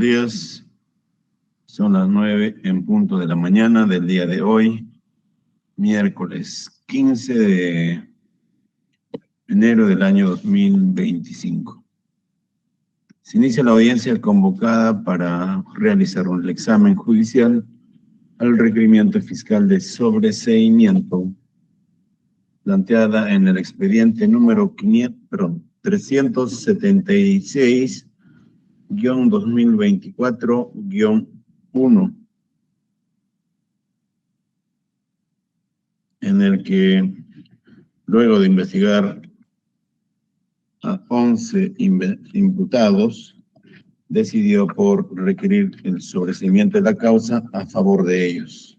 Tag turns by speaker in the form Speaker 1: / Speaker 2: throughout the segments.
Speaker 1: días. Son las 9 en punto de la mañana del día de hoy, miércoles 15 de enero del año 2025. Se inicia la audiencia convocada para realizar un examen judicial al requerimiento fiscal de sobreseimiento planteada en el expediente número 376-2024-1, en el que, luego de investigar a 11 imputados, decidió por requerir el sobreseimiento de la causa a favor de ellos.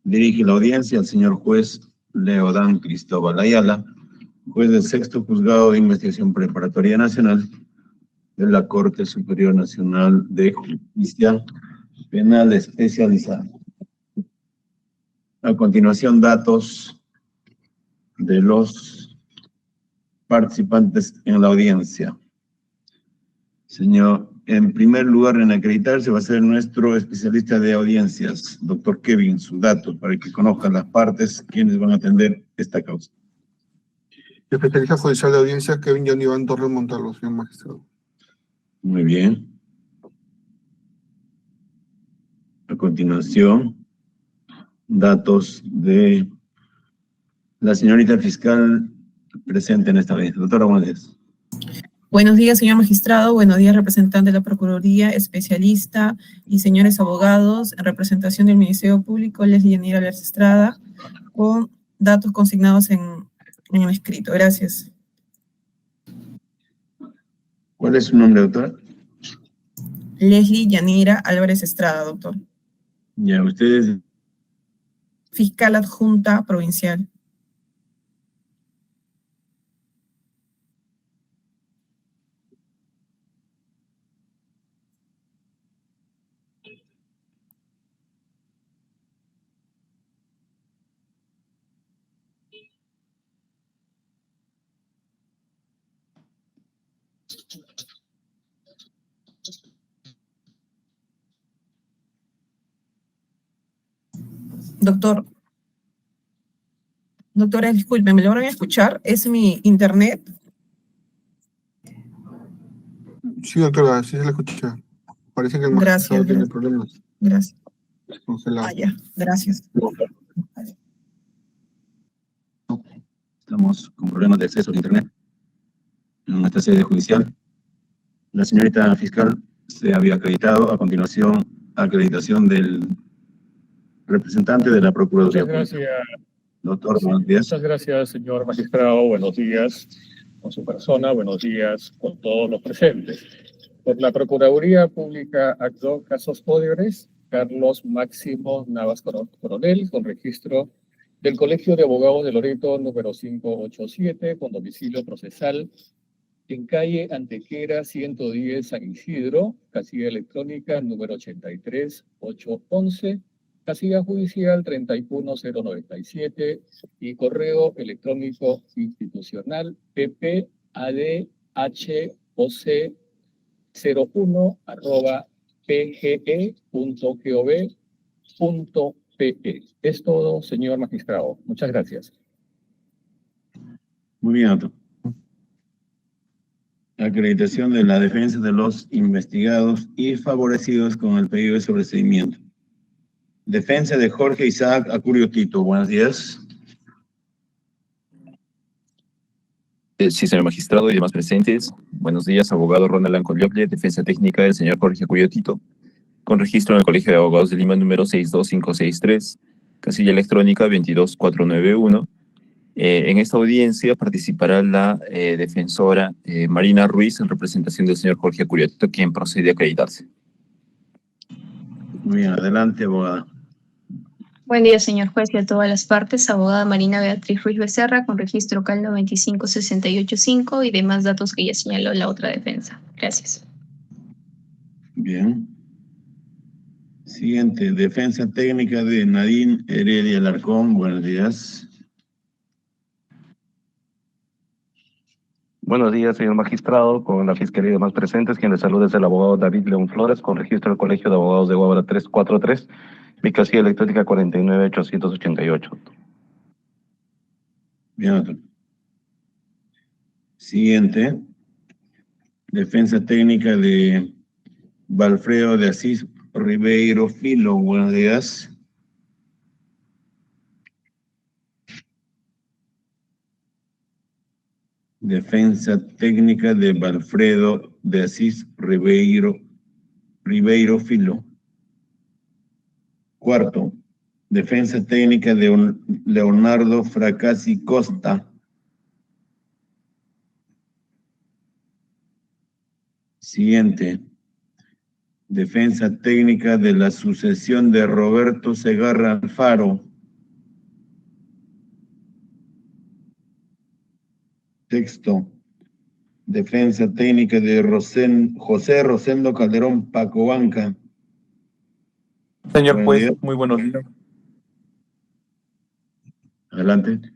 Speaker 1: Dirige la audiencia al señor juez Leodán Cristóbal Ayala, juez del Sexto Juzgado de Investigación Preparatoria Nacional de la Corte Superior Nacional de Justicia Penal Especializada. A continuación, datos de los participantes en la audiencia. Señor, en primer lugar en acreditarse va a ser nuestro especialista de audiencias, doctor Kevin, sus datos, para que conozcan las partes quienes van a atender esta causa.
Speaker 2: Especialista judicial de audiencias, Kevin John Iván Torres Montalvo, señor magistrado.
Speaker 1: Muy bien. A continuación, datos de la señorita fiscal presente en esta audiencia. Doctora, buenos días.
Speaker 3: Buenos días, señor magistrado. Buenos días, representante de la Procuraduría, especialista y señores abogados. En representación del Ministerio Público, Leslie Yanira Alarce Estrada, con datos consignados en el escrito. Gracias.
Speaker 1: ¿Cuál es su nombre, doctora?
Speaker 3: Leslie Yanira Álvarez Estrada, doctor.
Speaker 1: Ya, ustedes.
Speaker 3: Fiscal adjunta provincial. Doctora, disculpe, ¿me logran escuchar? ¿Es mi internet?
Speaker 2: Sí, doctora, sí se la escucha. Parece que el magistrado tiene problemas.
Speaker 3: Gracias.
Speaker 2: Congelado.
Speaker 3: Ya, gracias.
Speaker 1: Estamos con problemas de acceso a internet en nuestra sede judicial. La señorita fiscal se había acreditado. A continuación, acreditación del representante de la Procuraduría.
Speaker 4: Muchas gracias.
Speaker 1: Doctor, buenos días.
Speaker 4: Muchas gracias, señor magistrado. Buenos días con su persona. Buenos días con todos los presentes. Por la Procuraduría Pública Acto Casos Odebrecht, Carlos Máximo Navas Coronel, con registro del Colegio de Abogados de Loreto número 587, con domicilio procesal en calle Antequera 110 San Isidro, casilla electrónica número 83811, casilla judicial 31097 y correo electrónico institucional ppadhoc01@pge.gov.pe. Es todo, señor magistrado. Muchas gracias.
Speaker 1: Muy bien, doctor. Acreditación de la defensa de los investigados y favorecidos con el pedido de sobreseimiento. Defensa de Jorge Isaac Acurio Tito. Buenos días.
Speaker 5: Sí, señor magistrado y demás presentes. Buenos días, abogado Ronald Ancoliople, defensa técnica del señor Jorge Acurio Tito, con registro en el Colegio de Abogados de Lima número 62563, casilla electrónica 22491. En esta audiencia participará la defensora Marina Ruiz en representación del señor Jorge Acurio Tito, quien procede a acreditarse.
Speaker 1: Muy bien, adelante, abogada.
Speaker 6: Buen día, señor juez, y a todas las partes. Abogada Marina Beatriz Ruiz Becerra, con registro CAL 95685 y demás datos que ya señaló la otra defensa. Gracias.
Speaker 1: Bien. Siguiente, defensa técnica de Nadine Heredia Alarcón. Buenos días.
Speaker 7: Buenos días, señor magistrado, con la Fiscalía y demás presentes. Quien le saluda es el abogado David León Flores, con registro del Colegio de Abogados de Guabra 343, mi casilla electrónica 49888.
Speaker 1: Bien, doctor. Siguiente. Defensa técnica de Valfredo de Asís Ribeiro Filo. Buenos días. Defensa técnica de Valfredo de Asís Ribeiro Filo. Cuarto, defensa técnica de Leonardo Fracassi Costa. Siguiente, defensa técnica de la sucesión de Roberto Segarra Alfaro. Sexto, defensa técnica de José Rosendo Calderón Pacobanca.
Speaker 8: Señor
Speaker 1: Buenos
Speaker 8: juez,
Speaker 1: días.
Speaker 8: muy buenos días.
Speaker 1: Adelante.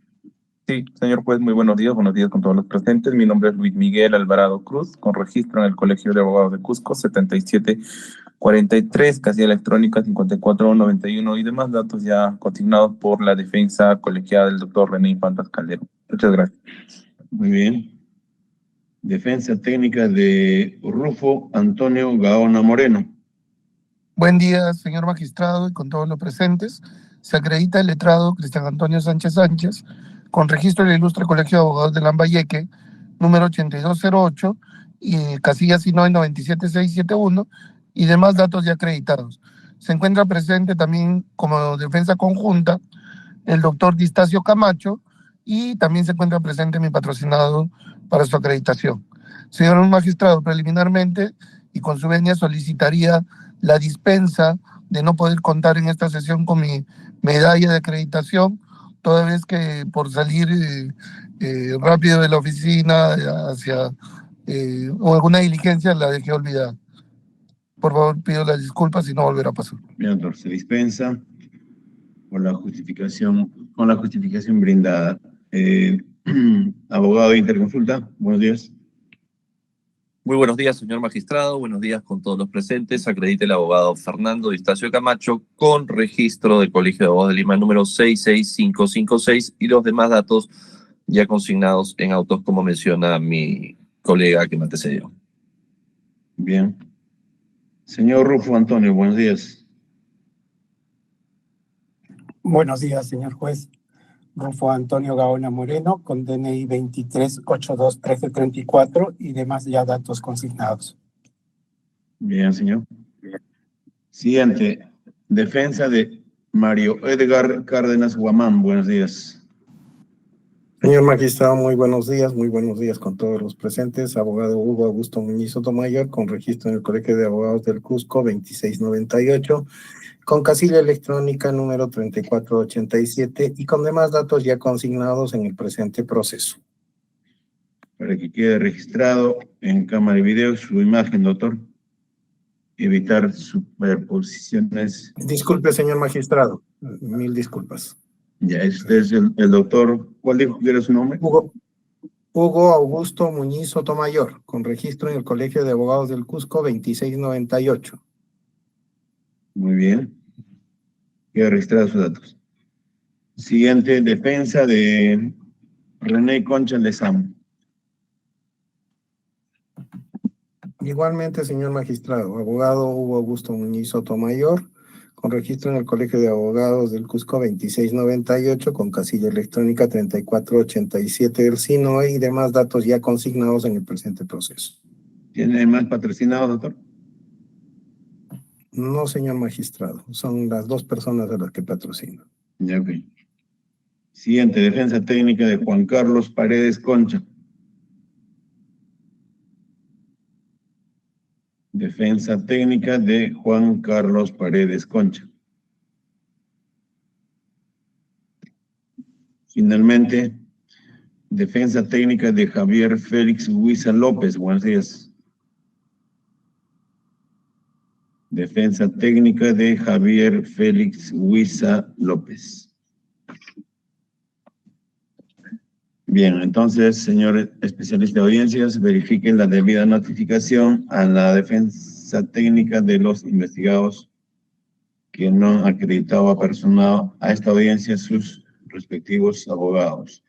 Speaker 8: Sí, señor juez, muy buenos días con todos los presentes. Mi nombre es Luis Miguel Alvarado Cruz, con registro en el Colegio de Abogados de Cusco, 7743, casilla electrónica 5491 y demás datos ya consignados por la defensa colegiada del doctor René Infantas Calderón. Muchas gracias.
Speaker 1: Muy bien. Defensa técnica de Rufo Antonio Gaona Moreno.
Speaker 2: Buen día, señor magistrado, y con todos los presentes. Se acredita el letrado Cristian Antonio Sánchez Sánchez, con registro del Ilustre Colegio de Abogados de Lambayeque, número 8208, y casilla Sinoy 97671, y demás datos ya acreditados. Se encuentra presente también como defensa conjunta el doctor Distacio Camacho, y también se encuentra presente mi patrocinado para su acreditación. Señor magistrado, preliminarmente y con su venia solicitaría la dispensa de no poder contar en esta sesión con mi medalla de acreditación, toda vez que por salir rápido de la oficina hacia o alguna diligencia la dejé olvidada. Por favor, pido las disculpas y no volverá a pasar.
Speaker 1: Bien, doctor, se dispensa con la justificación brindada. Abogado de Interconsulta, buenos días.
Speaker 5: Muy buenos días, señor magistrado. Buenos días con todos los presentes. Acredite el abogado Fernando Distacio Camacho con registro del Colegio de Abogados de Lima número 66556 y los demás datos ya consignados en autos, como menciona mi colega que me antecedió.
Speaker 1: Bien. Señor Rufo Antonio, buenos días.
Speaker 9: Buenos días, señor juez. Rufo Antonio Gaona Moreno, con DNI 23821334 y demás ya datos consignados.
Speaker 1: Bien, señor. Siguiente, defensa de Mario Edgar Cárdenas Guamán, buenos días.
Speaker 10: Señor magistrado, muy buenos días con todos los presentes. Abogado Hugo Augusto Muñiz Sotomayor, con registro en el Colegio de Abogados del Cusco 2698, con casilla electrónica número 3487 y con demás datos ya consignados en el presente proceso.
Speaker 1: Para que quede registrado en cámara y video su imagen, doctor. Evitar superposiciones.
Speaker 10: Disculpe, señor magistrado, mil disculpas.
Speaker 1: Ya, este es el doctor. ¿Cuál dijo que era su nombre?
Speaker 10: Hugo Augusto Muñiz Sotomayor, con registro en el Colegio de Abogados del Cusco 2698.
Speaker 1: Muy bien. Queda registrado sus datos. Siguiente, defensa de René Concha Lezama.
Speaker 10: Igualmente, señor magistrado, abogado Hugo Augusto Muñiz Sotomayor, con registro en el Colegio de Abogados del Cusco 2698, con casilla electrónica 3487 del SINOE y demás datos ya consignados en el presente proceso.
Speaker 1: ¿Tiene más patrocinados, doctor?
Speaker 10: No, señor magistrado, son las dos personas a las que patrocino.
Speaker 1: Ya, ok. Siguiente, defensa técnica de Juan Carlos Paredes Concha. Defensa técnica de Juan Carlos Paredes Concha. Finalmente, defensa técnica de Javier Félix Huiza López. Buenos días. Defensa técnica de Javier Félix Huiza López. Bien, entonces, señor especialista de audiencias, verifiquen la debida notificación a la defensa técnica de los investigados que no han acreditado o apersonado a esta audiencia sus respectivos abogados.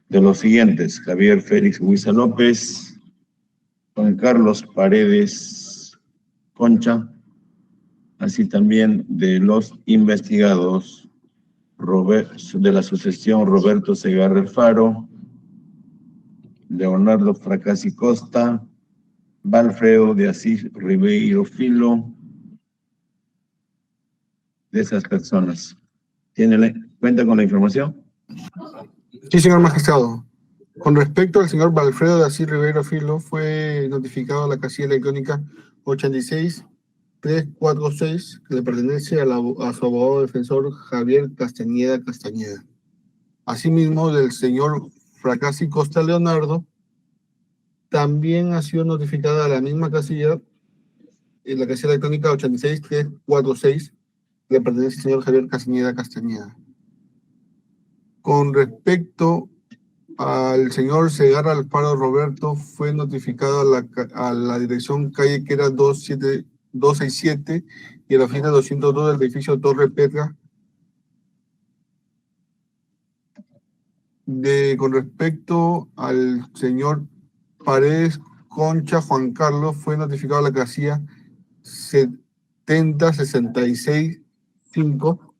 Speaker 1: De los siguientes: Javier Félix Huiza López, Juan Carlos Paredes Concha, así también de los investigados de la asociación Roberto Segarra Alfaro, Leonardo Fracassi Costa, Valfredo de Asís Ribeiro Filo, de esas personas. ¿Cuenta con la información?
Speaker 2: Sí, señor magistrado. Con respecto al señor Valfredo de Asís Ribeiro Filo, fue notificado a la casilla electrónica 86346, que le pertenece a su abogado defensor Javier Castañeda Castañeda. Asimismo, del señor Fracassi Costa Leonardo, también ha sido notificada a la misma casilla, en la casilla electrónica 86346, que le pertenece al señor Javier Castañeda Castañeda. Con respecto al señor Segarra Alfaro Roberto, fue notificado a la dirección calle Quera 267 y a la oficina 202 del edificio Torre Petra. Con respecto al señor Paredes Concha Juan Carlos, fue notificado a la casilla 70665.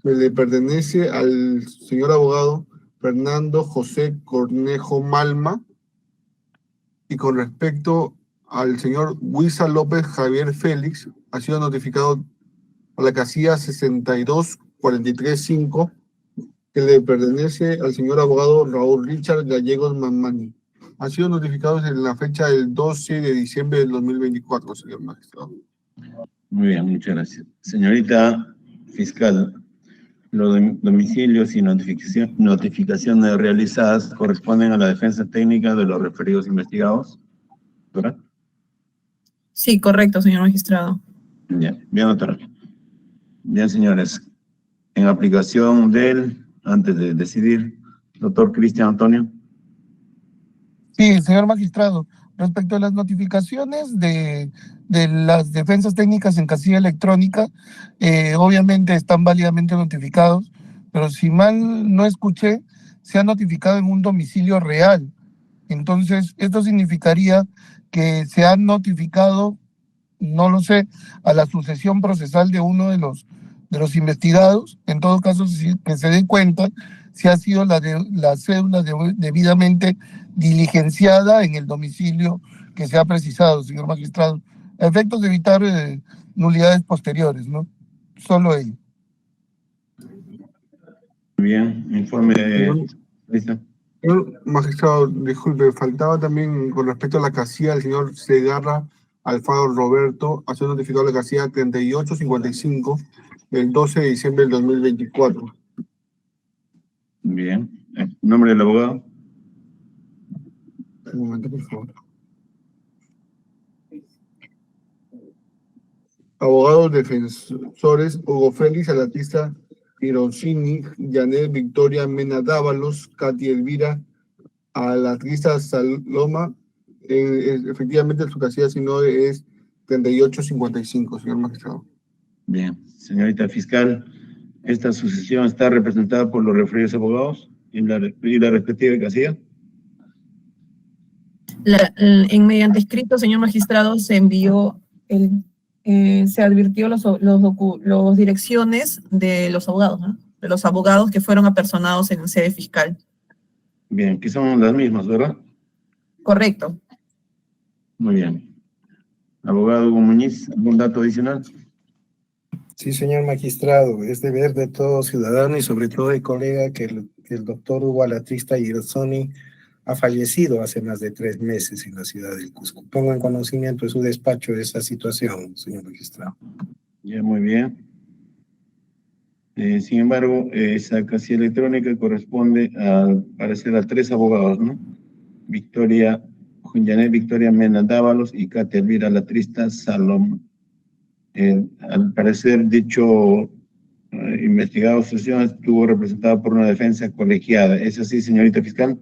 Speaker 2: Le pertenece al señor abogado Fernando José Cornejo Malma. Y con respecto al señor Huiza López Javier Félix, ha sido notificado a la casilla 62435, que le pertenece al señor abogado Raúl Richard Gallegos Mamani. Han sido notificados en la fecha del 12 de diciembre del 2024, señor magistrado.
Speaker 1: Muy bien, muchas gracias. Señorita fiscal, los domicilios y notificaciones realizadas corresponden a la defensa técnica de los referidos investigados, ¿verdad?
Speaker 3: Sí, correcto, señor magistrado.
Speaker 1: Bien, doctora. Bien, señores. En aplicación antes de decidir, doctor Cristian Antonio.
Speaker 2: Sí, señor magistrado. Respecto a las notificaciones de las defensas técnicas en casilla electrónica, obviamente están válidamente notificados, pero si mal no escuché, se ha notificado en un domicilio real. Entonces, esto significaría que se han notificado, no lo sé, a la sucesión procesal de uno de los investigados. En todo caso, que se dé cuenta si ha sido la cédula debidamente diligenciada en el domicilio que se ha precisado, señor magistrado, a efectos de evitar nulidades posteriores, ¿no? Solo ello.
Speaker 1: Bien, informe. ¿Listo?
Speaker 2: Señor magistrado, disculpe, faltaba también con respecto a la casilla del señor Segarra Alfaro Roberto, ha sido notificado la casilla 3855 del 12 de diciembre del 2024.
Speaker 1: Bien. ¿Nombre del abogado?
Speaker 2: Un momento, por favor. Abogados defensores: Hugo Félix Alatista Pironcini, Janet Victoria Mena Dávalos, Katy Elvira Alatrista Saloma. Efectivamente, su casilla si no es 3855, señor magistrado.
Speaker 1: Bien. Señorita fiscal, ¿esta sucesión está representada por los referidos abogados y la respectiva casilla?
Speaker 3: Mediante escrito, señor magistrado, se envió se advirtió los direcciones de los abogados, ¿no? De los abogados que fueron apersonados en sede fiscal.
Speaker 1: Bien, que son las mismas, ¿verdad?
Speaker 3: Correcto.
Speaker 1: Muy bien. Abogado Hugo Muñiz, ¿algún dato adicional?
Speaker 10: Sí, señor magistrado, es deber de todo ciudadano y sobre todo de colega que el doctor Hugo Alatrista Girsoni ha fallecido hace más de 3 meses en la ciudad del Cusco. Pongo en conocimiento de su despacho esa situación, señor magistrado.
Speaker 1: Ya, muy bien. Sin embargo, esa casilla electrónica corresponde al parecer a 3 abogados, ¿no? Janet Victoria Mena Dávalos y Katy Elvira Alatrista Salom. Al parecer, dicho investigado sesión estuvo representada por una defensa colegiada. ¿Es así, señorita fiscal?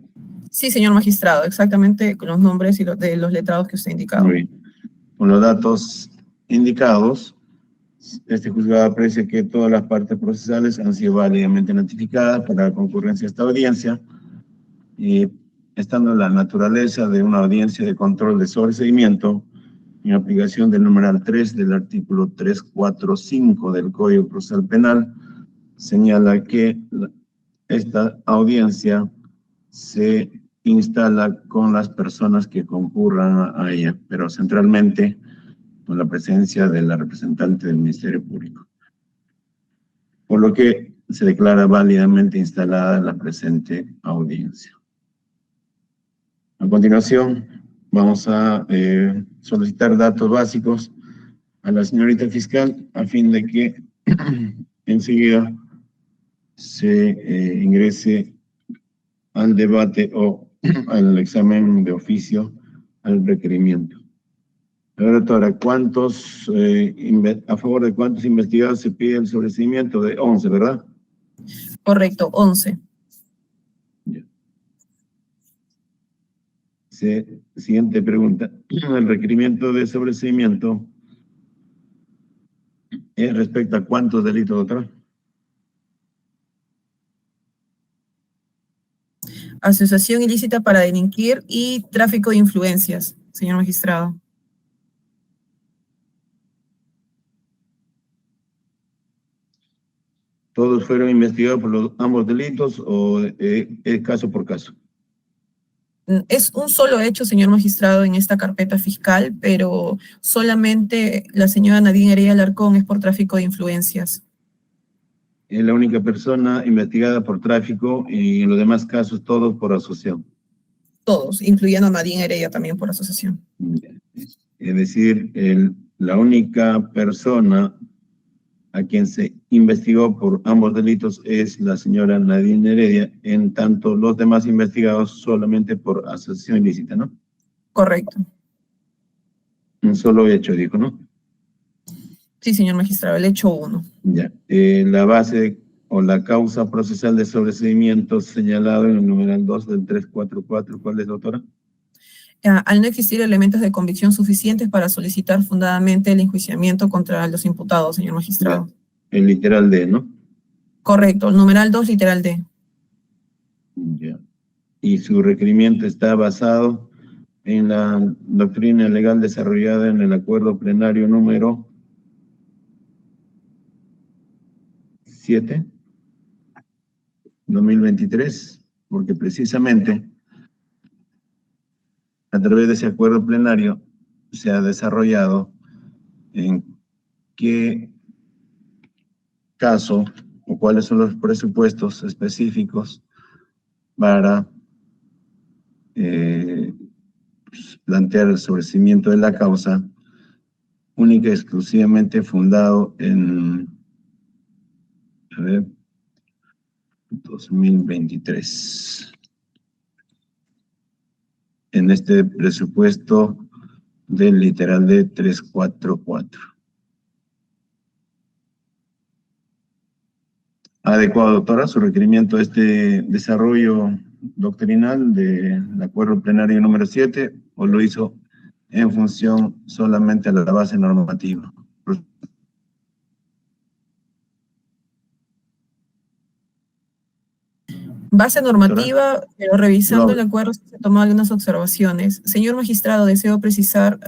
Speaker 3: Sí, señor magistrado, exactamente con los nombres y de los letrados que usted ha indicado.
Speaker 1: Muy bien. Con los datos indicados, este juzgado aprecia que todas las partes procesales han sido válidamente notificadas para la concurrencia de esta audiencia y estando la naturaleza de una audiencia de control de sobreseimiento en aplicación del numeral 3 del artículo 345 del Código Procesal Penal, señala que esta audiencia se instala con las personas que concurran a ella, pero centralmente con la presencia de la representante del Ministerio Público. Por lo que se declara válidamente instalada la presente audiencia. A continuación, vamos a solicitar datos básicos a la señorita fiscal a fin de que enseguida se ingrese al debate o al examen de oficio al requerimiento. A ver, doctora, ¿a favor de cuántos investigados se pide el sobreseimiento? De 11, ¿verdad?
Speaker 3: Correcto, 11.
Speaker 1: Siguiente pregunta. El requerimiento de sobreseimiento es respecto a cuántos delitos, doctora.
Speaker 3: Asociación ilícita para delinquir y tráfico de influencias, señor magistrado.
Speaker 1: ¿Todos fueron investigados por ambos delitos o es caso por caso?
Speaker 3: Es un solo hecho, señor magistrado, en esta carpeta fiscal, pero solamente la señora Nadine Heredia Alarcón es por tráfico de influencias.
Speaker 1: Es la única persona investigada por tráfico y en los demás casos todos por asociación.
Speaker 3: Todos, incluyendo a Nadine Heredia también por asociación.
Speaker 1: Es decir, la única persona a quien se investigó por ambos delitos es la señora Nadine Heredia, en tanto los demás investigados solamente por asociación ilícita, ¿no?
Speaker 3: Correcto.
Speaker 1: Un solo hecho, dijo, ¿no?
Speaker 3: Sí, señor magistrado, el hecho 1.
Speaker 1: Ya. La base o la causa procesal de sobreseimiento señalado en el numeral 2 del 344, ¿cuál es, doctora?
Speaker 3: Al no existir elementos de convicción suficientes para solicitar fundadamente el enjuiciamiento contra los imputados, señor magistrado.
Speaker 1: Ya. El literal D, ¿no?
Speaker 3: Correcto, el numeral 2, literal D.
Speaker 1: Ya. Y su requerimiento está basado en la doctrina legal desarrollada en el acuerdo plenario número 7, 2023, porque precisamente a través de ese acuerdo plenario se ha desarrollado en qué caso o cuáles son los presupuestos específicos para plantear el sobreseimiento de la causa, única y exclusivamente fundado en 2023. En este presupuesto del literal de 344. Adecuado, doctora, su requerimiento a este desarrollo doctrinal del acuerdo plenario número 7, o lo hizo en función solamente a la base normativa.
Speaker 3: Base normativa, pero revisando
Speaker 1: No.
Speaker 3: el acuerdo se tomó algunas observaciones. Señor magistrado, deseo precisar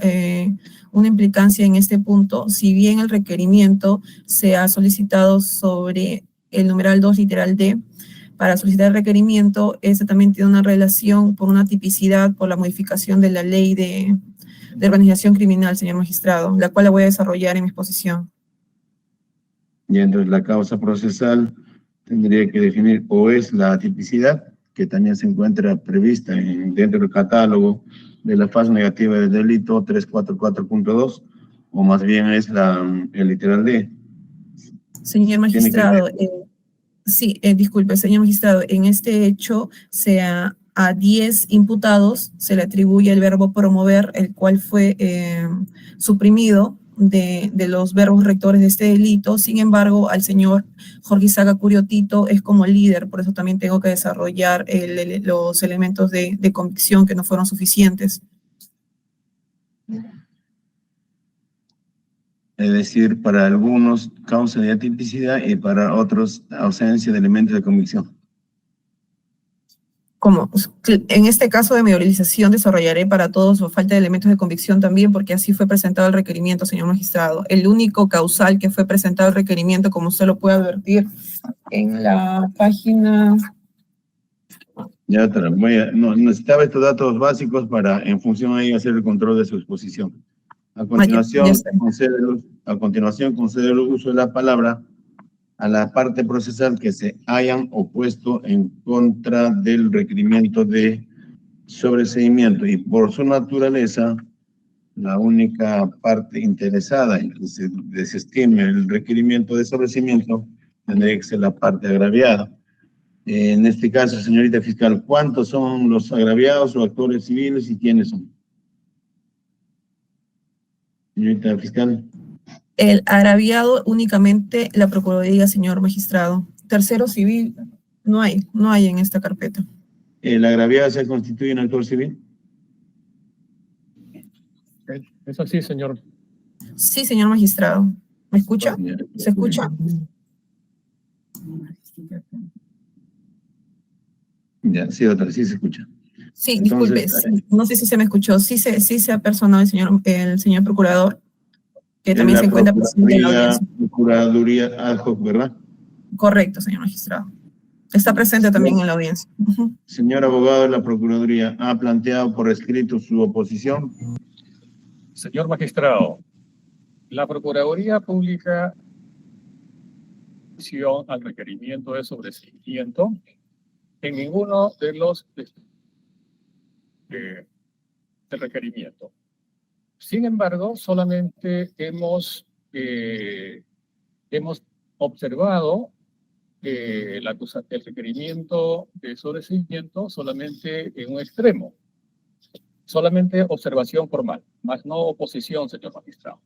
Speaker 3: una implicancia en este punto. Si bien el requerimiento se ha solicitado sobre el numeral 2 literal D, para solicitar el requerimiento, este también tiene una relación por una tipicidad, por la modificación de la ley de organización criminal, señor magistrado, la cual la voy a desarrollar en mi exposición.
Speaker 1: Y entonces la causa procesal tendría que definir o es la tipicidad, que también se encuentra prevista dentro del catálogo de la fase negativa del delito 344.2, o más bien es el literal D.
Speaker 3: Señor magistrado, sí, disculpe, señor magistrado, en este hecho a 10 imputados se le atribuye el verbo promover, el cual fue suprimido de los verbos rectores de este delito. Sin embargo, al señor Jorge Isaga Curiotito es como líder, por eso también tengo que desarrollar los elementos de convicción que no fueron suficientes.
Speaker 1: Es decir, para algunos causa de atipicidad y para otros ausencia de elementos de convicción.
Speaker 3: Como en este caso de memorialización desarrollaré para todos o falta de elementos de convicción también, porque así fue presentado el requerimiento, señor magistrado. El único causal que fue presentado el requerimiento, como usted lo puede advertir en la página...
Speaker 1: Ya, no, necesitaba estos datos básicos para, en función a ello, hacer el control de su exposición. A continuación, concede el uso de la palabra a la parte procesal que se hayan opuesto en contra del requerimiento de sobreseimiento, y por su naturaleza, la única parte interesada en que se desestime el requerimiento de sobreseimiento tendría que ser la parte agraviada. En este caso, señorita fiscal, ¿cuántos son los agraviados o actores civiles y quiénes son? Señorita fiscal.
Speaker 3: El agraviado únicamente la Procuraduría, señor magistrado. Tercero civil no hay en esta carpeta.
Speaker 1: ¿El agraviado se constituye en actor civil?
Speaker 4: ¿Es así, señor?
Speaker 3: Sí, señor magistrado. ¿Me escucha? ¿Se escucha?
Speaker 1: Ya, sí, doctora, sí se escucha.
Speaker 3: Sí,
Speaker 1: Entonces,
Speaker 3: disculpe, no sé si se me escuchó. Sí se ha personado el señor procurador, que también se encuentra presente en la audiencia.
Speaker 1: Procuraduría ad hoc, ¿verdad?
Speaker 3: Correcto, señor magistrado. Está presente también en la audiencia.
Speaker 1: Señor abogado de la Procuraduría, ¿ha planteado por escrito su oposición?
Speaker 4: Señor magistrado, la Procuraduría Pública al requerimiento de sobreseimiento en ninguno de los del requerimiento. Sin embargo, solamente hemos observado el requerimiento de sobreseimiento solamente en un extremo. Solamente observación formal, más no oposición, señor magistrado.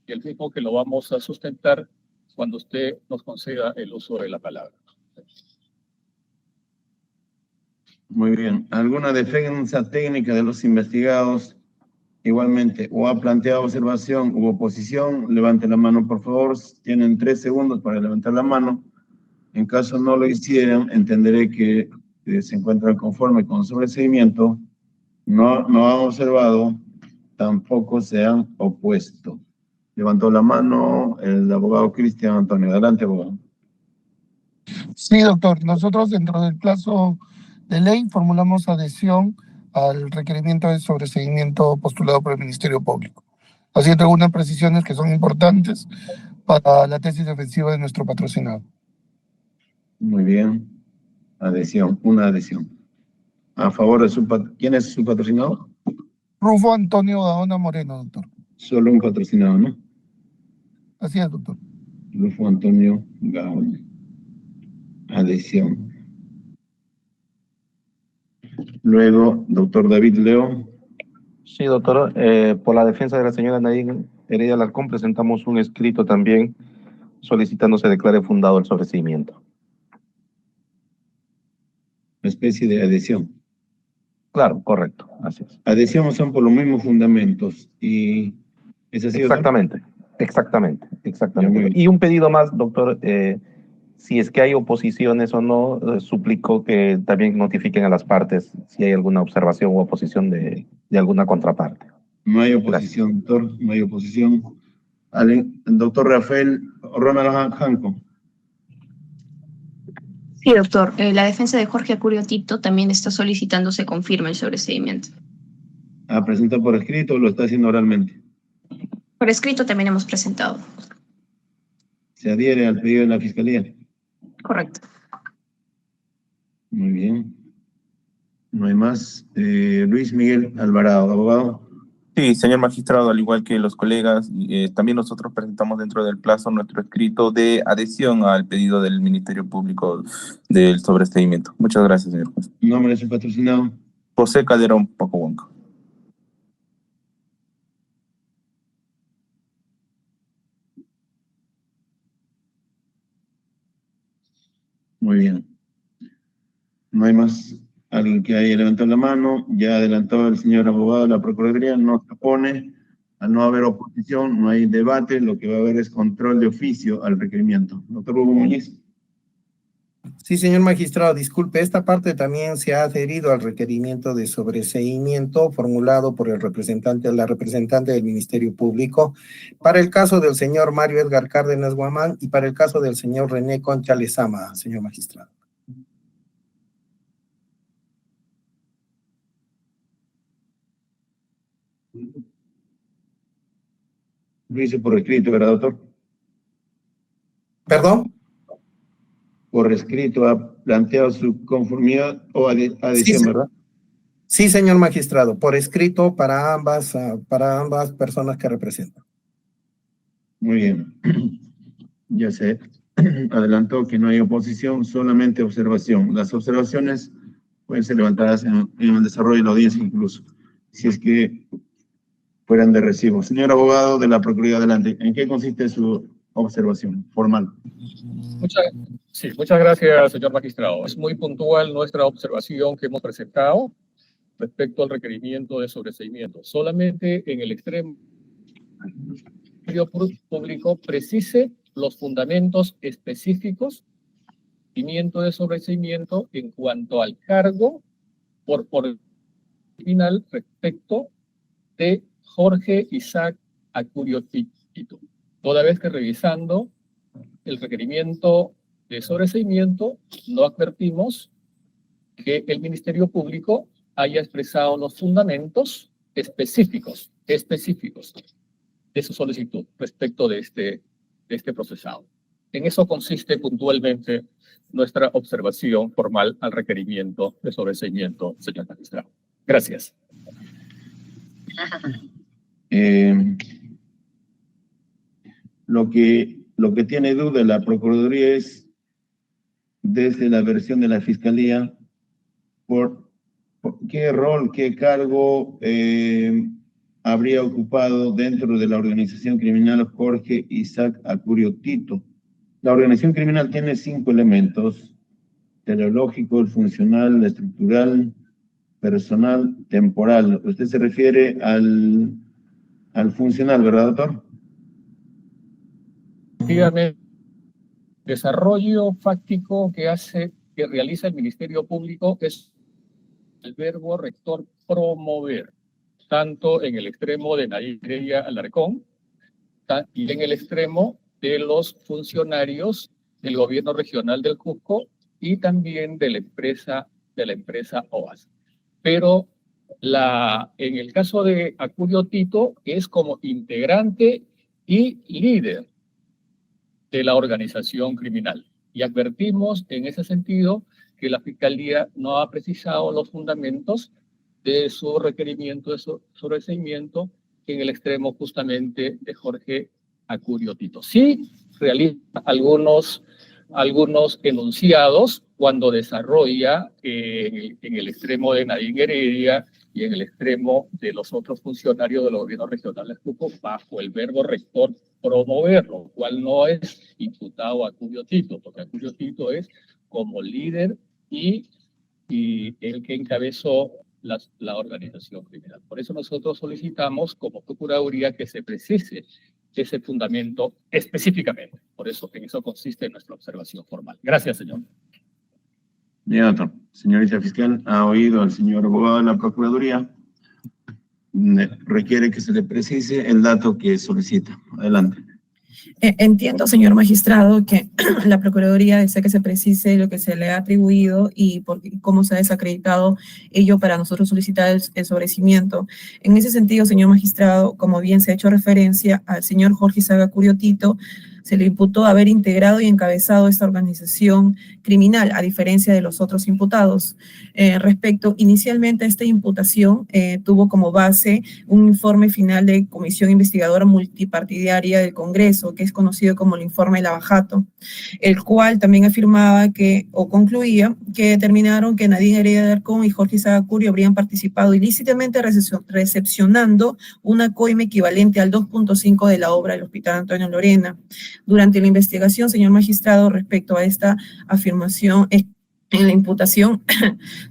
Speaker 4: Y el mismo que lo vamos a sustentar cuando usted nos conceda el uso de la palabra.
Speaker 1: Muy bien. ¿Alguna defensa técnica de los investigados igualmente o ha planteado observación u oposición? Levante la mano, por favor. Tienen 3 segundos para levantar la mano. En caso no lo hicieran, entenderé que se encuentran conforme con sobreseimiento. No han observado, tampoco se han opuesto. Levantó la mano el abogado Cristian Antonio. Adelante, abogado.
Speaker 2: Sí, doctor. Nosotros, dentro del plazo de ley, formulamos adhesión al requerimiento de sobreseimiento postulado por el Ministerio Público, haciendo algunas precisiones que son importantes para la tesis defensiva de nuestro patrocinado.
Speaker 1: Muy bien. Adhesión, una adhesión. A favor de su ¿quién es su patrocinador?
Speaker 2: Rufo Antonio Gaona Moreno, doctor.
Speaker 1: Solo un patrocinado, ¿no?
Speaker 2: Así es, doctor.
Speaker 1: Rufo Antonio Gaona. Adhesión. Luego, doctor David León.
Speaker 7: Sí, doctor. Por la defensa de la señora Nadine Heredia Alarcón, presentamos un escrito también solicitando se declare fundado el sobreseimiento.
Speaker 1: Una especie de adhesión.
Speaker 7: Claro, correcto, así es.
Speaker 1: Adhesión son por los mismos fundamentos y ¿es así?
Speaker 7: Exactamente, exactamente. Y un pedido más, doctor, si es que hay oposiciones o no, suplico que también notifiquen a las partes si hay alguna observación u oposición de alguna contraparte.
Speaker 1: No hay oposición, doctor, no hay oposición. El doctor Rafael Ronald Janco.
Speaker 6: Sí, doctor. La defensa de Jorge Curiotito también está solicitando se confirme el sobreseimiento.
Speaker 1: ¿Ha presentado por escrito o lo está haciendo oralmente?
Speaker 6: Por escrito también hemos presentado.
Speaker 1: ¿Se adhiere al pedido de la Fiscalía?
Speaker 6: Correcto.
Speaker 1: Muy bien. No hay más. Luis Miguel Alvarado, abogado.
Speaker 8: Sí, señor magistrado, al igual que los colegas, también nosotros presentamos dentro del plazo nuestro escrito de adhesión al pedido del Ministerio Público del sobreseimiento. Muchas gracias, señor juez.
Speaker 1: ¿Nombre de su patrocinado?
Speaker 8: José Calderón Pacohuanca.
Speaker 1: Muy bien. No hay más. Alguien que haya levantado la mano. Ya adelantó el señor abogado de la Procuraduría. No se opone. Al no haber oposición, no hay debate. Lo que va a haber es control de oficio al requerimiento. Doctor Hugo Muñiz.
Speaker 10: Sí, señor magistrado, disculpe, esta parte también se ha adherido al requerimiento de sobreseimiento formulado por el la representante del Ministerio Público para el caso del señor Mario Edgar Cárdenas Guamán y para el caso del señor René Concha Lezama, señor magistrado.
Speaker 1: Lo hice por escrito, ¿verdad, doctor?
Speaker 10: ¿Perdón?
Speaker 1: Por escrito ha planteado su conformidad o adición,
Speaker 10: Sí,
Speaker 1: ¿verdad?
Speaker 10: Sí, señor magistrado, por escrito para ambas personas que representan.
Speaker 1: Muy bien. Ya se adelantó que no hay oposición, solamente observación. Las observaciones pueden ser levantadas en el desarrollo de la audiencia incluso, si es que fueran de recibo. Señor abogado de la Procuraduría, adelante. ¿En qué consiste su observación formal?
Speaker 4: Muchas gracias, señor magistrado. Es muy puntual nuestra observación que hemos presentado respecto al requerimiento de sobreseimiento. Solamente en el extremo público precise los fundamentos específicos de sobreseimiento en cuanto al cargo por criminal respecto de Jorge Isaac Acurio Tito. Toda vez que revisando el requerimiento de sobreseimiento, no advertimos que el Ministerio Público haya expresado los fundamentos específicos de su solicitud respecto de este procesado. En eso consiste puntualmente nuestra observación formal al requerimiento de sobreseimiento, señor magistrado. Gracias.
Speaker 1: Lo que tiene duda la Procuraduría es, desde la versión de la Fiscalía, por qué rol, qué cargo habría ocupado dentro de la organización criminal Jorge Isaac Acurio Tito. La organización criminal tiene 5 elementos: teleológico, el funcional, el estructural, personal, temporal. Usted se refiere al funcional, ¿verdad, doctor?
Speaker 4: Efectivamente, desarrollo fáctico que realiza el Ministerio Público es el verbo rector promover, tanto en el extremo de Nadir Heredia Alarcón y en el extremo de los funcionarios del gobierno regional del Cusco y también de la empresa OAS. Pero en el caso de Acurio Tito es como integrante y líder de la organización criminal. Y advertimos en ese sentido que la Fiscalía no ha precisado los fundamentos de su requerimiento de sobreseimiento en el extremo justamente de Jorge Acurio Tito. Sí realiza algunos enunciados cuando desarrolla en el extremo de Nadine Heredia y en el extremo de los otros funcionarios del gobierno regional del Cusco bajo el verbo rector promover, lo cual no es imputado a Acurio Tito, porque Acurio Tito es como líder y el que encabezó la organización criminal. Por eso nosotros solicitamos como Procuraduría que se precise ese fundamento específicamente. Por eso en eso consiste nuestra observación formal. Gracias, señor.
Speaker 1: Bien, doctor. Señorita fiscal, ha oído al señor abogado de la Procuraduría. Requiere que se le precise el dato que solicita. Adelante.
Speaker 3: Entiendo, señor magistrado, que la Procuraduría desea que se precise lo que se le ha atribuido y cómo se ha desacreditado ello para nosotros solicitar el sobreseimiento. En ese sentido, señor magistrado, como bien se ha hecho referencia al señor Jorge Isaac Acurio Tito, se le imputó haber integrado y encabezado esta organización criminal, a diferencia de los otros imputados. Inicialmente esta imputación tuvo como base un informe final de Comisión Investigadora Multipartidaria del Congreso, que es conocido como el informe Lavajato, el cual también afirmaba concluía que determinaron que Nadine Heredia Alarcón y Jorge Isaac Acurio habrían participado ilícitamente recepcionando una coima equivalente al 2.5 de la obra del Hospital Antonio Lorena. Durante la investigación, señor magistrado, respecto a esta afirmación, en la imputación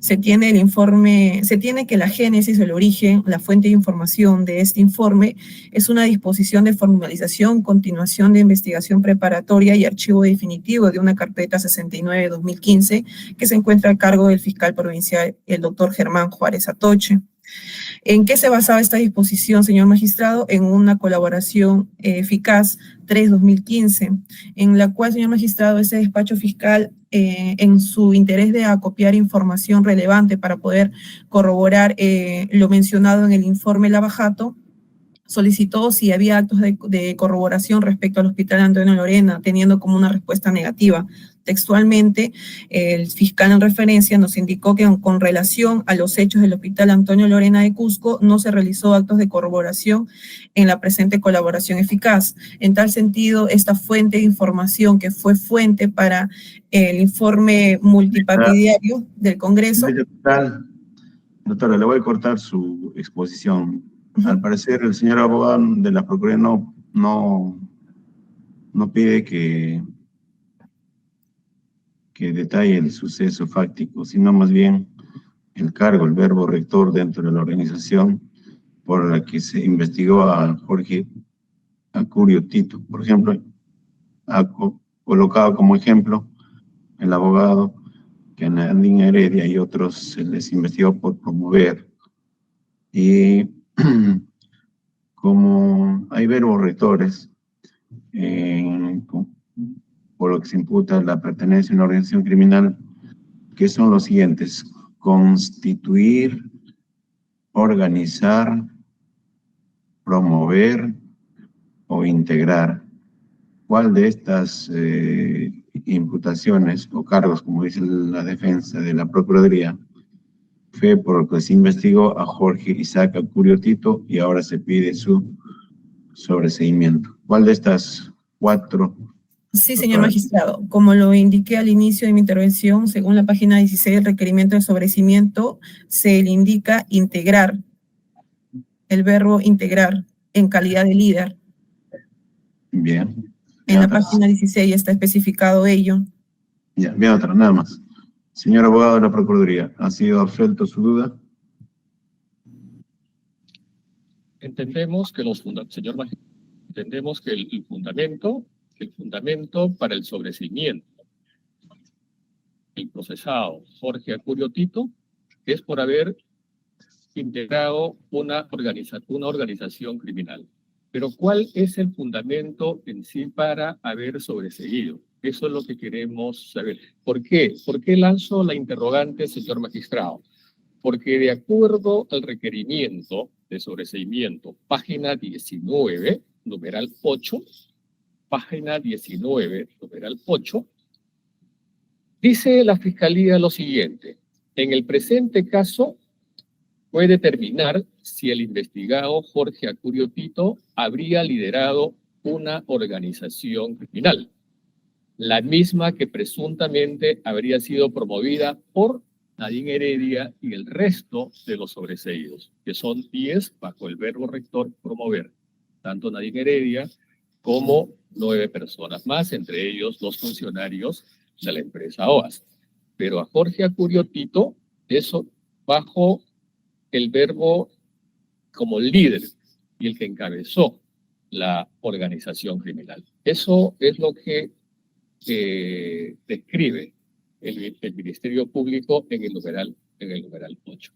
Speaker 3: se tiene el informe, se tiene que la génesis, el origen, la fuente de información de este informe es una disposición de formalización, continuación de investigación preparatoria y archivo definitivo de una carpeta 69-2015 que se encuentra a cargo del fiscal provincial, el doctor Germán Juárez Atoche. ¿En qué se basaba esta disposición, señor magistrado? En una colaboración eficaz 3-2015, en la cual, señor magistrado, ese despacho fiscal, en su interés de acopiar información relevante para poder corroborar lo mencionado en el informe Lavajato, solicitó si había actos de corroboración respecto al Hospital Antonio Lorena, teniendo como una respuesta negativa. Textualmente, el fiscal en referencia nos indicó que con relación a los hechos del Hospital Antonio Lorena de Cusco no se realizó actos de corroboración en la presente colaboración eficaz. En tal sentido, esta fuente de información que fue fuente para el informe multipartidario del Congreso.
Speaker 1: Doctora, le voy a cortar su exposición. Al parecer, el señor abogado de la Procuraduría no pide que detalle el suceso fáctico, sino más bien el cargo, el verbo rector dentro de la organización por la que se investigó a Jorge Acurio Tito. Por ejemplo, ha colocado como ejemplo el abogado que a Nadine Heredia y otros se les investigó por promover. Y como hay verbos rectores, por lo que se imputa la pertenencia a una organización criminal, que son los siguientes: constituir, organizar, promover o integrar. ¿Cuál de estas imputaciones o cargos, como dice la defensa de la Procuraduría, fue por lo que se investigó a Jorge Isaac Acurio Tito y ahora se pide su sobreseimiento? ¿Cuál de estas cuatro?
Speaker 3: Sí, señor magistrado. Como lo indiqué al inicio de mi intervención, según la página 16 del requerimiento de sobreseimiento, se le indica integrar, el verbo integrar, en calidad de líder.
Speaker 1: Bien.
Speaker 3: En la página 16 está especificado ello.
Speaker 1: Ya, bien, otra, nada más. Señor abogado de la Procuraduría, ¿ha sido absuelto su duda?
Speaker 4: Entendemos que señor magistrado, entendemos que el fundamento para el sobreseimiento el procesado Jorge Acurio Tito es por haber integrado una organización criminal. Pero ¿cuál es el fundamento en sí para haber sobreseído? Eso es lo que queremos saber. ¿Por qué? ¿Por qué lanzo la interrogante, señor magistrado? Porque de acuerdo al requerimiento de sobreseimiento, página 19, numeral 8, página 19, numeral 8, dice la Fiscalía lo siguiente: en el presente caso puede determinar si el investigado Jorge Acurio Tito habría liderado una organización criminal, la misma que presuntamente habría sido promovida por Nadine Heredia y el resto de los sobreseídos, que son 10 bajo el verbo rector promover, tanto Nadine Heredia como 9 personas más, entre ellos 2 funcionarios de la empresa OAS. Pero a Jorge Acurio Tito, eso bajo el verbo como líder y el que encabezó la organización criminal. Eso es lo que describe el Ministerio Público en el numeral 8.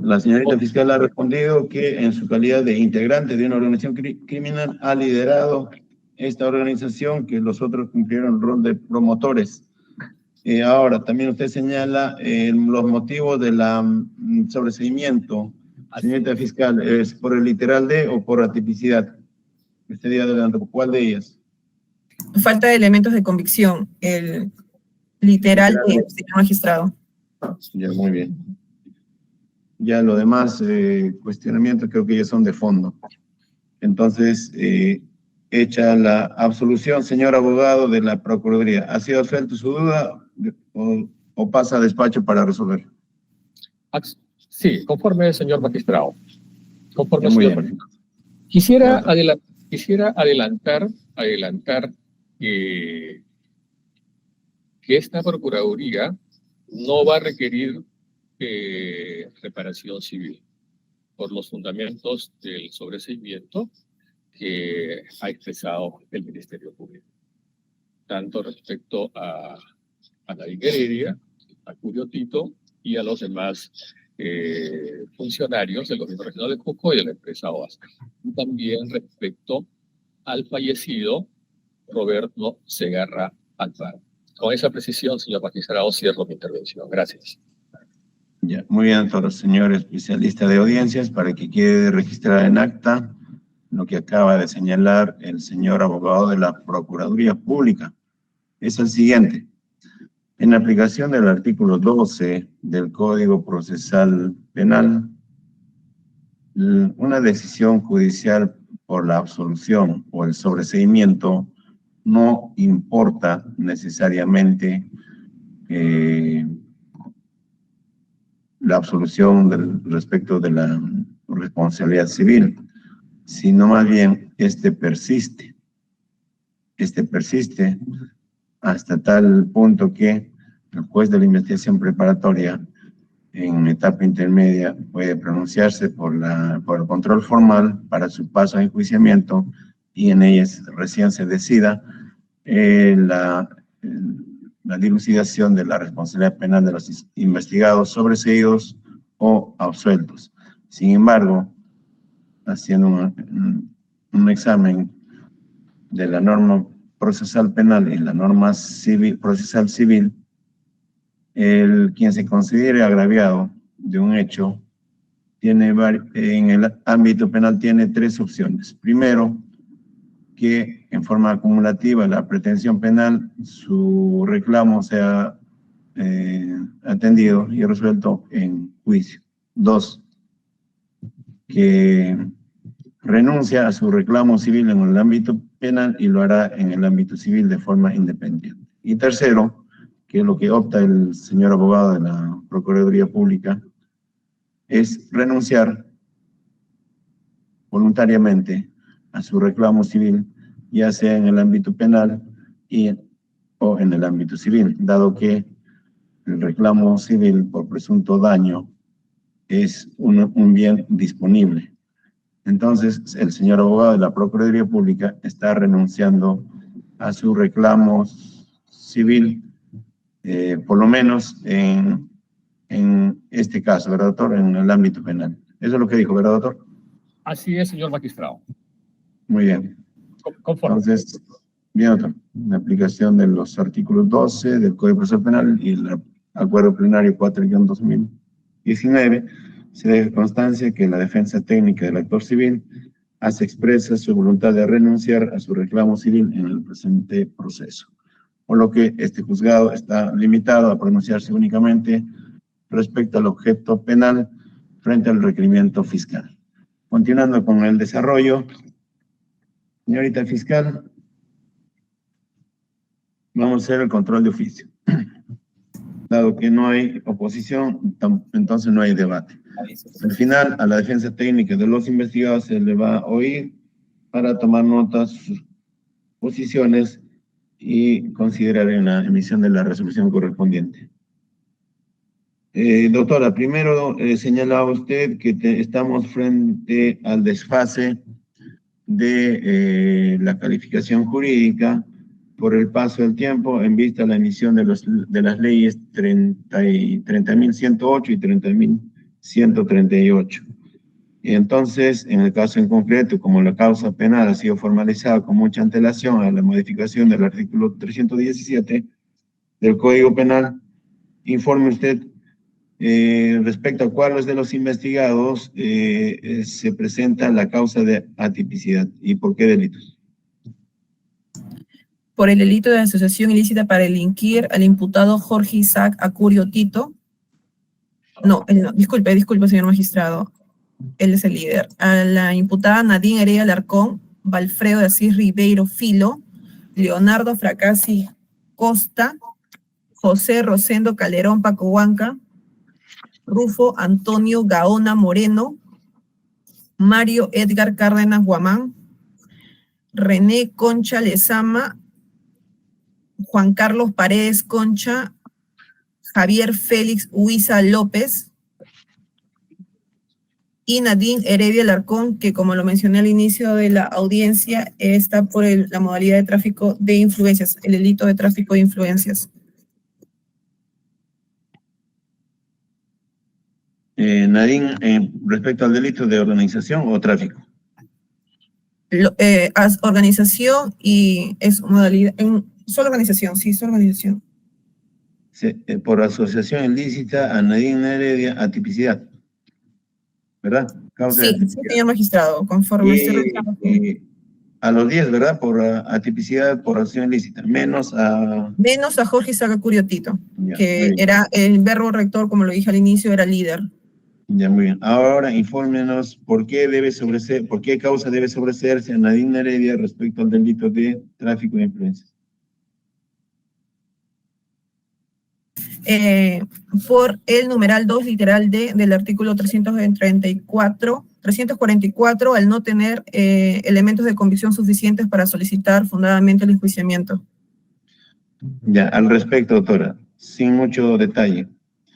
Speaker 1: La señorita fiscal ha respondido que en su calidad de integrante de una organización criminal ha liderado esta organización, que los otros cumplieron el rol de promotores. Ahora, también usted señala los motivos de la sobreseimiento. Señorita fiscal, ¿es por el literal de o por atipicidad? Este día adelante, ¿cuál de ellas?
Speaker 3: Falta de elementos de convicción, el literal de señor magistrado.
Speaker 1: Ya, muy bien. Ya lo demás cuestionamientos creo que ya son de fondo. Entonces, hecha la absolución, señor abogado de la Procuraduría, ¿ha sido absuelto su duda o pasa a despacho para resolver?
Speaker 4: Sí, conforme, señor magistrado. Conforme,
Speaker 1: Muy
Speaker 4: señor
Speaker 1: bien.
Speaker 4: magistrado. Quisiera adelantar Quisiera adelantar que esta Procuraduría no va a requerir reparación civil por los fundamentos del sobreseimiento que ha expresado el Ministerio Público, tanto respecto a Nadine Heredia, a Curio Tito y a los demás funcionarios del Gobierno Regional de Cusco y de la empresa OASCA. Y también respecto al fallecido Roberto Segarra Alfaro. Con esa precisión, señor magistrado, cierro mi intervención. Gracias.
Speaker 1: Ya, muy bien, doctor, señor especialista de audiencias, para que quede registrado en acta lo que acaba de señalar el señor abogado de la Procuraduría Pública. Es el siguiente. En aplicación del artículo 12 del Código Procesal Penal, una decisión judicial por la absolución o el sobreseimiento no importa necesariamente la absolución respecto de la responsabilidad civil, sino más bien persiste hasta tal punto que el juez de la investigación preparatoria en etapa intermedia puede pronunciarse por el control formal para su paso a enjuiciamiento, y en ellas recién se decida la dilucidación de la responsabilidad penal de los investigados, sobreseídos o absueltos. Sin embargo, haciendo un examen de la norma procesal penal y la norma procesal civil, quien se considere agraviado de un hecho en el ámbito penal tiene tres opciones. Primero, que en forma acumulativa la pretensión penal, su reclamo sea atendido y resuelto en juicio. Dos, que renuncia a su reclamo civil en el ámbito penal y lo hará en el ámbito civil de forma independiente. Y tercero, que es lo que opta el señor abogado de la Procuraduría Pública, es renunciar voluntariamente a su reclamo civil, ya sea en el ámbito penal o en el ámbito civil, dado que el reclamo civil por presunto daño es un bien disponible. Entonces, el señor abogado de la Procuraduría Pública está renunciando a su reclamo civil, por lo menos en este caso, ¿verdad, doctor? En el ámbito penal. Eso es lo que dijo, ¿verdad, doctor?
Speaker 4: Así es, señor magistrado.
Speaker 1: Muy bien.
Speaker 4: Conforme.
Speaker 1: Entonces, bien, doctor, en aplicación de los artículos 12 del Código Procesal Penal y el Acuerdo Plenario 4-2019, se deja constancia que la defensa técnica del actor civil hace expresa su voluntad de renunciar a su reclamo civil en el presente proceso, por lo que este juzgado está limitado a pronunciarse únicamente respecto al objeto penal frente al requerimiento fiscal. Continuando con el desarrollo, señorita fiscal, vamos a hacer el control de oficio. Dado que no hay oposición, entonces no hay debate. Al final, a la defensa técnica de los investigados se le va a oír para tomar notas, sus posiciones y considerar en la emisión de la resolución correspondiente. Doctora, primero señalaba usted que estamos frente al desfase de la calificación jurídica por el paso del tiempo en vista de la emisión de las leyes 30.108 y 30.138. Y entonces, en el caso en concreto, como la causa penal ha sido formalizada con mucha antelación a la modificación del artículo 317 del Código Penal, informe usted respecto a cuáles de los investigados se presenta la causa de atipicidad y por qué delitos.
Speaker 3: Por el delito de asociación ilícita para delinquir al imputado Jorge Isaac Acurio Tito. No, disculpe, señor magistrado. Él es el líder. A la imputada Nadine Heredia Alarcón, Valfredo de Asís Ribeiro Filo, Leonardo Fracassi Costa, José Rosendo Calderón Pacohuanca, Rufo Antonio Gaona Moreno, Mario Edgar Cárdenas Guamán, René Concha Lezama, Juan Carlos Paredes Concha, Javier Félix Huiza López y Nadine Heredia Alarcón, que como lo mencioné al inicio de la audiencia, está por la modalidad de tráfico de influencias, el delito de tráfico de influencias.
Speaker 1: Nadine, respecto al delito de organización o tráfico.
Speaker 3: Organización y es modalidad, solo organización, sí, solo organización.
Speaker 1: Por asociación ilícita a Nadine Heredia a tipicidad, ¿verdad? Causa
Speaker 3: Sí,
Speaker 1: de
Speaker 3: sí,
Speaker 1: tipicidad.
Speaker 3: señor magistrado, conforme estoy revisando.
Speaker 1: A los 10, ¿verdad? Por atipicidad por asociación ilícita, menos a
Speaker 3: Jorge Sagacuriotito,
Speaker 1: Ya,
Speaker 3: que
Speaker 1: muy bien.
Speaker 3: era el verbo rector, como lo dije al inicio, era líder.
Speaker 1: Ya, muy bien. Ahora infórmenos por qué causa debe sobreseerse a Nadine Heredia respecto al delito de tráfico de influencias.
Speaker 3: Por el numeral 2, literal D, del artículo 344, al no tener elementos de convicción suficientes para solicitar fundadamente el enjuiciamiento.
Speaker 1: Ya, al respecto, doctora, sin mucho detalle.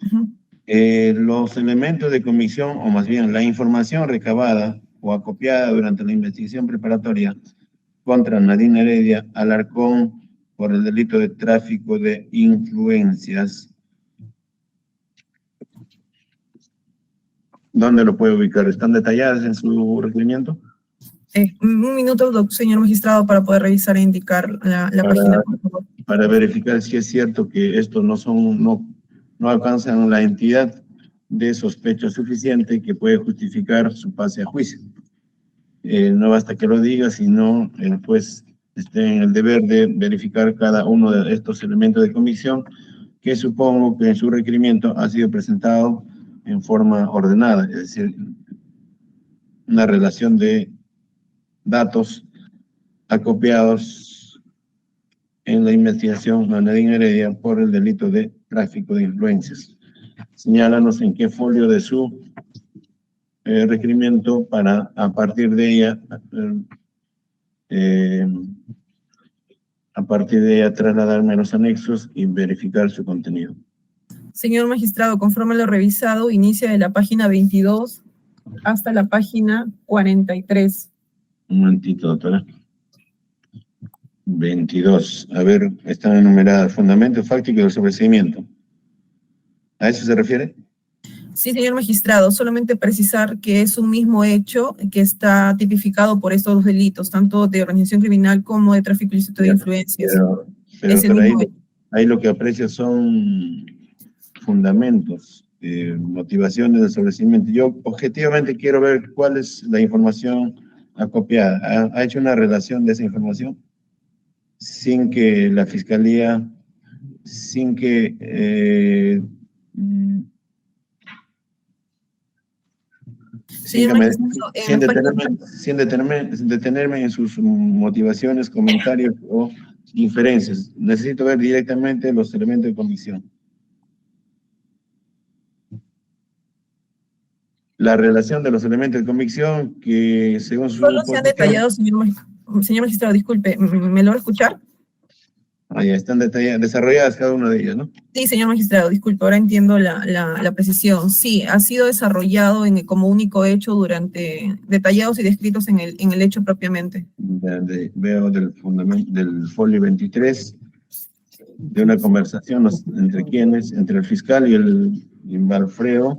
Speaker 3: Ujú.
Speaker 1: Los elementos de convicción, o más bien la información recabada o acopiada durante la investigación preparatoria contra Nadine Heredia Alarcón por el delito de tráfico de influencias, ¿dónde lo puede ubicar? ¿Están detalladas en su requerimiento?
Speaker 3: Un minuto, señor magistrado, para poder revisar e indicar la página, por favor.
Speaker 1: Para verificar si es cierto que estos no alcanzan la entidad de sospecha suficiente que puede justificar su pase a juicio. No basta que lo diga, sino el juez esté en el deber de verificar cada uno de estos elementos de convicción, que supongo que en su requerimiento ha sido presentado en forma ordenada, es decir, una relación de datos acopiados en la investigación a Nadine Heredia por el delito de tráfico de influencias. Señálanos en qué folio de su requerimiento para a partir de ella trasladarme a los anexos y verificar su contenido.
Speaker 3: Señor magistrado, conforme a lo revisado, inicia de la página 22 hasta la página 43.
Speaker 1: Un momentito, doctora. 22. A ver, están enumeradas fundamentos fácticos del sobreseimiento. ¿A eso se refiere?
Speaker 3: Sí, señor magistrado, solamente precisar que es un mismo hecho que está tipificado por estos dos delitos, tanto de organización criminal como de tráfico ilícito de influencias.
Speaker 1: Pero
Speaker 3: Es el mismo hecho.
Speaker 1: ahí lo que aprecio son fundamentos, motivaciones del sobreseimiento. Yo objetivamente quiero ver cuál es la información acopiada. ¿Ha hecho una relación de esa información? Sin que la fiscalía, sin detenerme en sus motivaciones, comentarios o inferencias. Necesito ver directamente los elementos de convicción. La relación de los elementos de convicción que según su
Speaker 3: Solo se han detallado, señor magistrado, disculpe, ¿me logra escuchar?
Speaker 1: Ya están desarrolladas cada una de ellas, ¿no?
Speaker 3: Sí, señor magistrado, disculpe, ahora entiendo la precisión. Sí, ha sido desarrollado como único hecho detallados y descritos en el hecho propiamente.
Speaker 1: Veo del folio 23, de una conversación entre el fiscal y el Valfredo.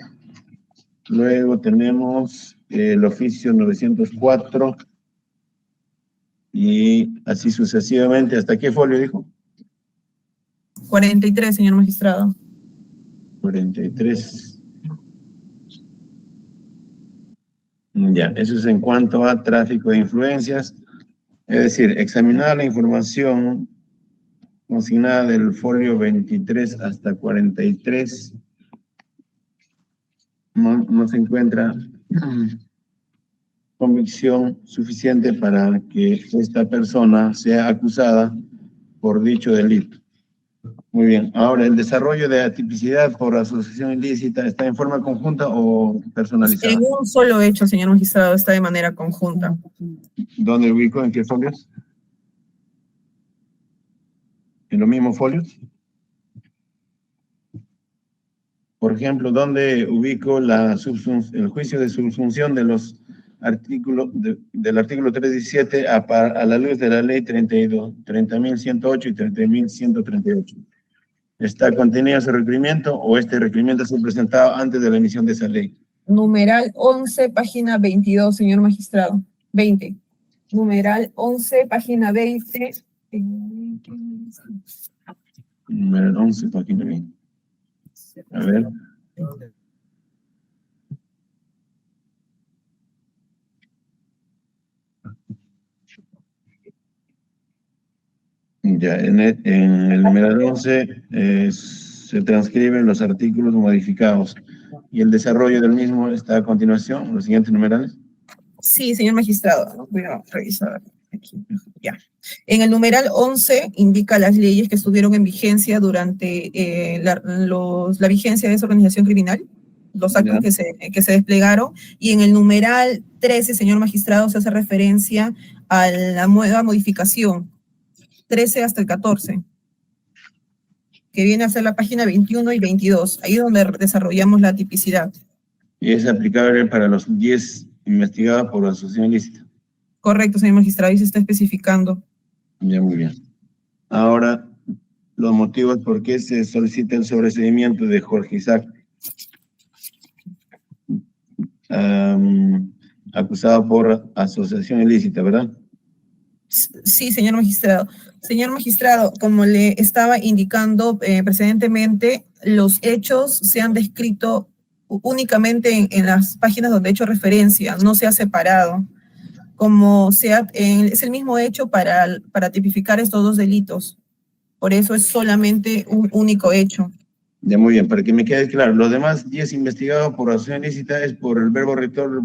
Speaker 1: Luego tenemos el oficio 904 y así sucesivamente. ¿Hasta qué folio dijo?
Speaker 3: 43, señor magistrado.
Speaker 1: 43. Ya, eso es en cuanto a tráfico de influencias. Es decir, examinar la información consignada del folio 23 hasta 43. No se encuentra convicción suficiente para que esta persona sea acusada por dicho delito. Muy bien. Ahora, ¿el desarrollo de atipicidad por asociación ilícita está en forma conjunta o personalizada?
Speaker 3: En un solo hecho, señor magistrado, está de manera conjunta.
Speaker 1: ¿Dónde ubico? ¿En qué folios? ¿En los mismos folios? Por ejemplo, ¿dónde ubico el juicio de subsunción de los artículos del artículo 317 a la luz de la ley 30.108 y 30.138? ¿Está contenido ese requerimiento o este requerimiento se presentado antes de la emisión de esa ley?
Speaker 3: Numeral 11, página 22, señor magistrado. 20. Numeral 11, página 20.
Speaker 1: Numeral 11, página 20. A ver. Ya, en el numeral 11 se transcriben los artículos modificados y el desarrollo del mismo está a continuación, los siguientes numerales.
Speaker 3: Sí, señor magistrado, ¿no? Voy a revisar aquí. Ya. En el numeral 11 indica las leyes que estuvieron en vigencia durante la vigencia de esa organización criminal, los actos que se desplegaron, y en el numeral 13, señor magistrado, se hace referencia a la nueva modificación, 13 hasta el 14, que viene a ser la página 21 y 22, ahí es donde desarrollamos la tipicidad.
Speaker 1: Y es aplicable para los 10 investigados por asociación ilícita.
Speaker 3: Correcto, señor magistrado, ahí se está especificando.
Speaker 1: Ya, muy bien. Ahora, los motivos por qué se solicita el sobreseimiento de Jorge Isaac, acusado por asociación ilícita, ¿verdad?
Speaker 3: Sí, señor magistrado. Señor magistrado, como le estaba indicando precedentemente, los hechos se han descrito únicamente en las páginas donde he hecho referencia, no se ha separado. Es el mismo hecho para tipificar estos dos delitos. Por eso es solamente un único hecho.
Speaker 1: Ya, muy bien, para que me quede claro, los demás 10 investigados por asociación ilícita es por el verbo rector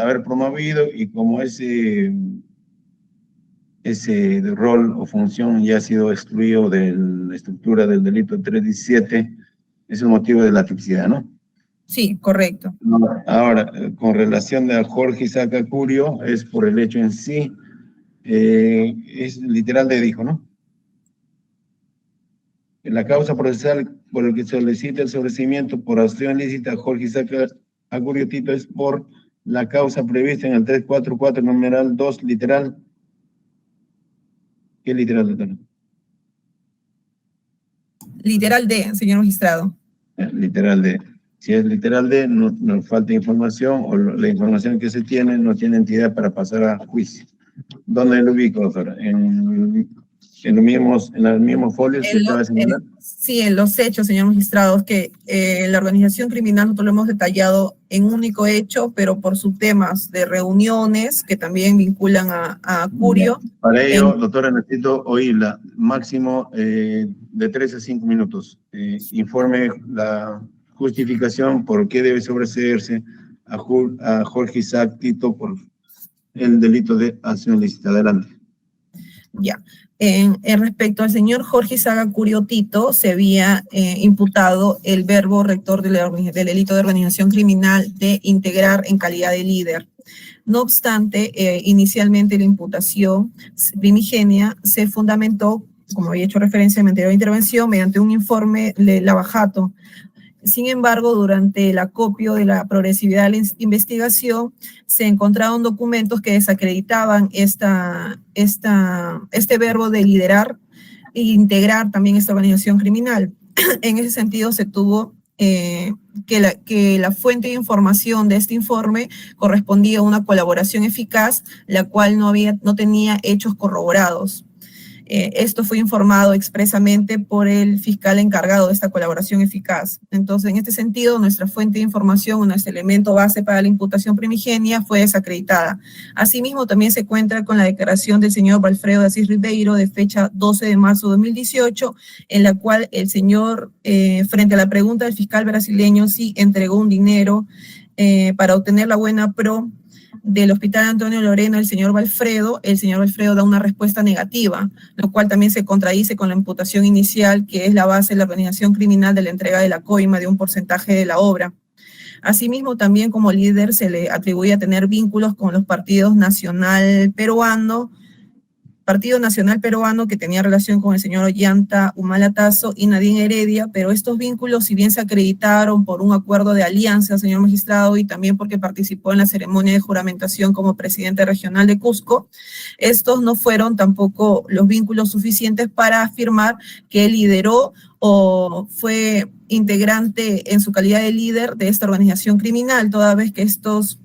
Speaker 1: haber promovido, y como ese rol o función ya ha sido excluido de la estructura del delito 317, es el motivo de la tipicidad, ¿no?
Speaker 3: Sí, correcto.
Speaker 1: Ahora, con relación a Jorge Isaac Acurio, es por el hecho en sí, es literal de dijo, ¿no? La causa procesal por el que solicita el sobreseimiento por asociación ilícita Jorge Isaac Acurio Tito es por la causa prevista en el 344, numeral 2, literal. ¿Qué literal, doctor?
Speaker 3: Literal D, señor magistrado.
Speaker 1: Literal D. Si es literal D, nos falta información, o la información que se tiene no tiene entidad para pasar a juicio. ¿Dónde lo ubico, doctora? ¿En los mismos folios que estaba señalando?
Speaker 3: Sí, en los hechos, señor magistrado, que la organización criminal nosotros lo hemos detallado en un único hecho, pero por subtemas de reuniones que también vinculan a Acurio.
Speaker 1: Para ello, doctora, necesito oírla, máximo de 3 a 5 minutos. Informe la justificación por qué debe sobreseerse a Jorge Isaac Tito por el delito de acción ilícita. Adelante.
Speaker 3: Ya. En respecto al señor Jorge Isaac Acurio Tito, se había imputado el verbo rector del delito de organización criminal de integrar en calidad de líder. No obstante, inicialmente la imputación primigenia se fundamentó, como había hecho referencia en mi anterior intervención, mediante un informe de Lavajato. Sin embargo, durante el acopio de la progresividad de la investigación, se encontraron documentos que desacreditaban este verbo de liderar e integrar también esta organización criminal. En ese sentido, se tuvo que la fuente de información de este informe correspondía a una colaboración eficaz, la cual no tenía hechos corroborados. Esto fue informado expresamente por el fiscal encargado de esta colaboración eficaz. Entonces, en este sentido, nuestra fuente de información, nuestro elemento base para la imputación primigenia fue desacreditada. Asimismo, también se encuentra con la declaración del señor Valfredo de Asís Ribeiro de fecha 12 de marzo de 2018, en la cual el señor, frente a la pregunta del fiscal brasileño, si entregó un dinero para obtener la buena pro del Hospital Antonio Lorena, el señor Valfredo da una respuesta negativa, lo cual también se contradice con la imputación inicial, que es la base de la organización criminal de la entrega de la coima de un porcentaje de la obra. Asimismo, también como líder se le atribuye a tener vínculos con los Partido Nacional Peruano, que tenía relación con el señor Ollanta Humala Tasso y Nadine Heredia, pero estos vínculos, si bien se acreditaron por un acuerdo de alianza, señor magistrado, y también porque participó en la ceremonia de juramentación como presidente regional de Cusco, estos no fueron tampoco los vínculos suficientes para afirmar que él lideró o fue integrante en su calidad de líder de esta organización criminal, toda vez que estos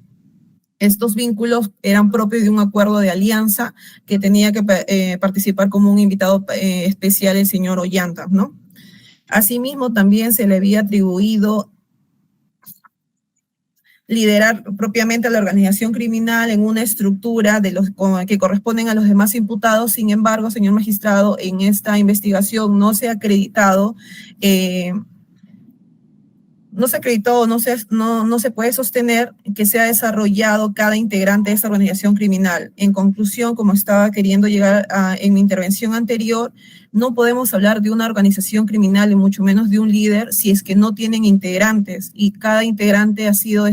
Speaker 3: vínculos eran propios de un acuerdo de alianza que tenía que participar como un invitado especial el señor Ollanta, ¿no? Asimismo, también se le había atribuido liderar propiamente a la organización criminal en una estructura que corresponden a los demás imputados. Sin embargo, señor magistrado, en esta investigación no se ha acreditado, no se puede sostener que se ha desarrollado cada integrante de esa organización criminal. En conclusión, como estaba queriendo llegar en mi intervención anterior, no podemos hablar de una organización criminal y mucho menos de un líder si es que no tienen integrantes, y cada integrante ha sido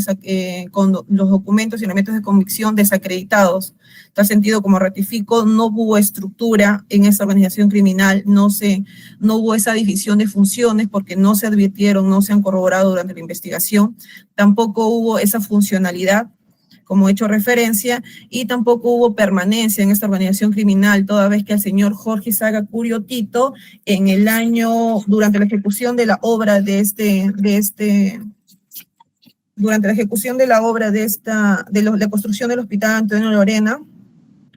Speaker 3: con los documentos y elementos de convicción desacreditados. En tal sentido, como ratifico, no hubo estructura en esa organización criminal, no hubo esa división de funciones porque no se advirtieron, no se han corroborado durante la investigación, tampoco hubo esa funcionalidad, como he hecho referencia, y tampoco hubo permanencia en esta organización criminal, toda vez que el señor Jorge Isaga Curio Tito, durante la ejecución de la obra de la construcción del Hospital Antonio Lorena,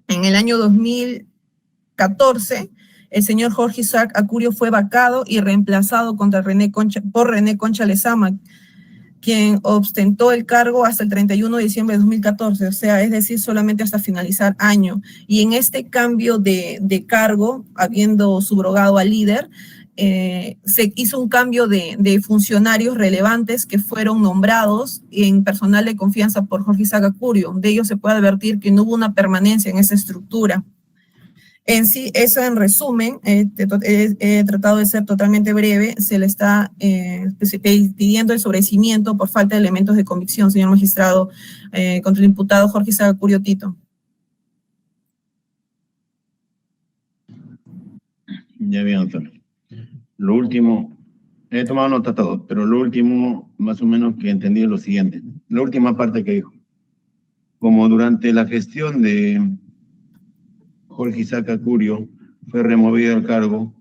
Speaker 3: en el año 2014, el señor Jorge Isaac Acurio fue vacado y reemplazado por René Concha Lezama, quien ostentó el cargo hasta el 31 de diciembre de 2014, o sea, es decir, solamente hasta finalizar año. Y en este cambio de cargo, habiendo subrogado al líder, se hizo un cambio de funcionarios relevantes que fueron nombrados en personal de confianza por Jorge Isaac Acurio. De ello se puede advertir que no hubo una permanencia en esa estructura. En sí, eso en resumen, he tratado de ser totalmente breve, se le está pidiendo el sobreseimiento por falta de elementos de convicción, señor magistrado, contra el imputado Jorge Isaac Acurio Tito.
Speaker 1: Ya bien, Antonio. Lo último, he tomado nota todo, pero lo último, más o menos que entendí es lo siguiente. La última parte que dijo. Como durante la gestión de Jorge Isaac Acurio fue removido del cargo,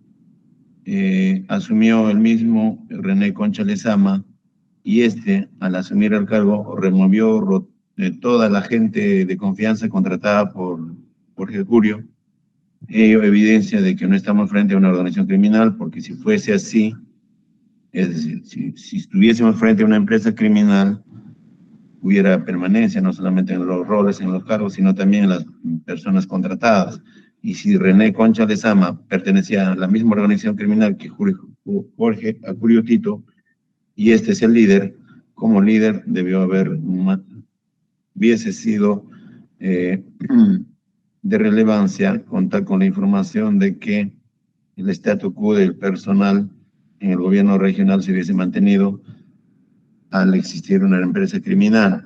Speaker 1: asumió el mismo René Concha Lezama, y al asumir el cargo, removió toda la gente de confianza contratada por Jorge Acurio. Ello evidencia de que no estamos frente a una organización criminal, porque si fuese así, es decir, si estuviésemos frente a una empresa criminal, hubiera permanencia, no solamente en los roles, en los cargos, sino también en las personas contratadas. Y si René Concha Lezama pertenecía a la misma organización criminal que Jorge Acurio Tito, y este es el líder, como líder hubiese sido de relevancia contar con la información de que el statu quo del personal en el gobierno regional se hubiese mantenido al existir una empresa criminal.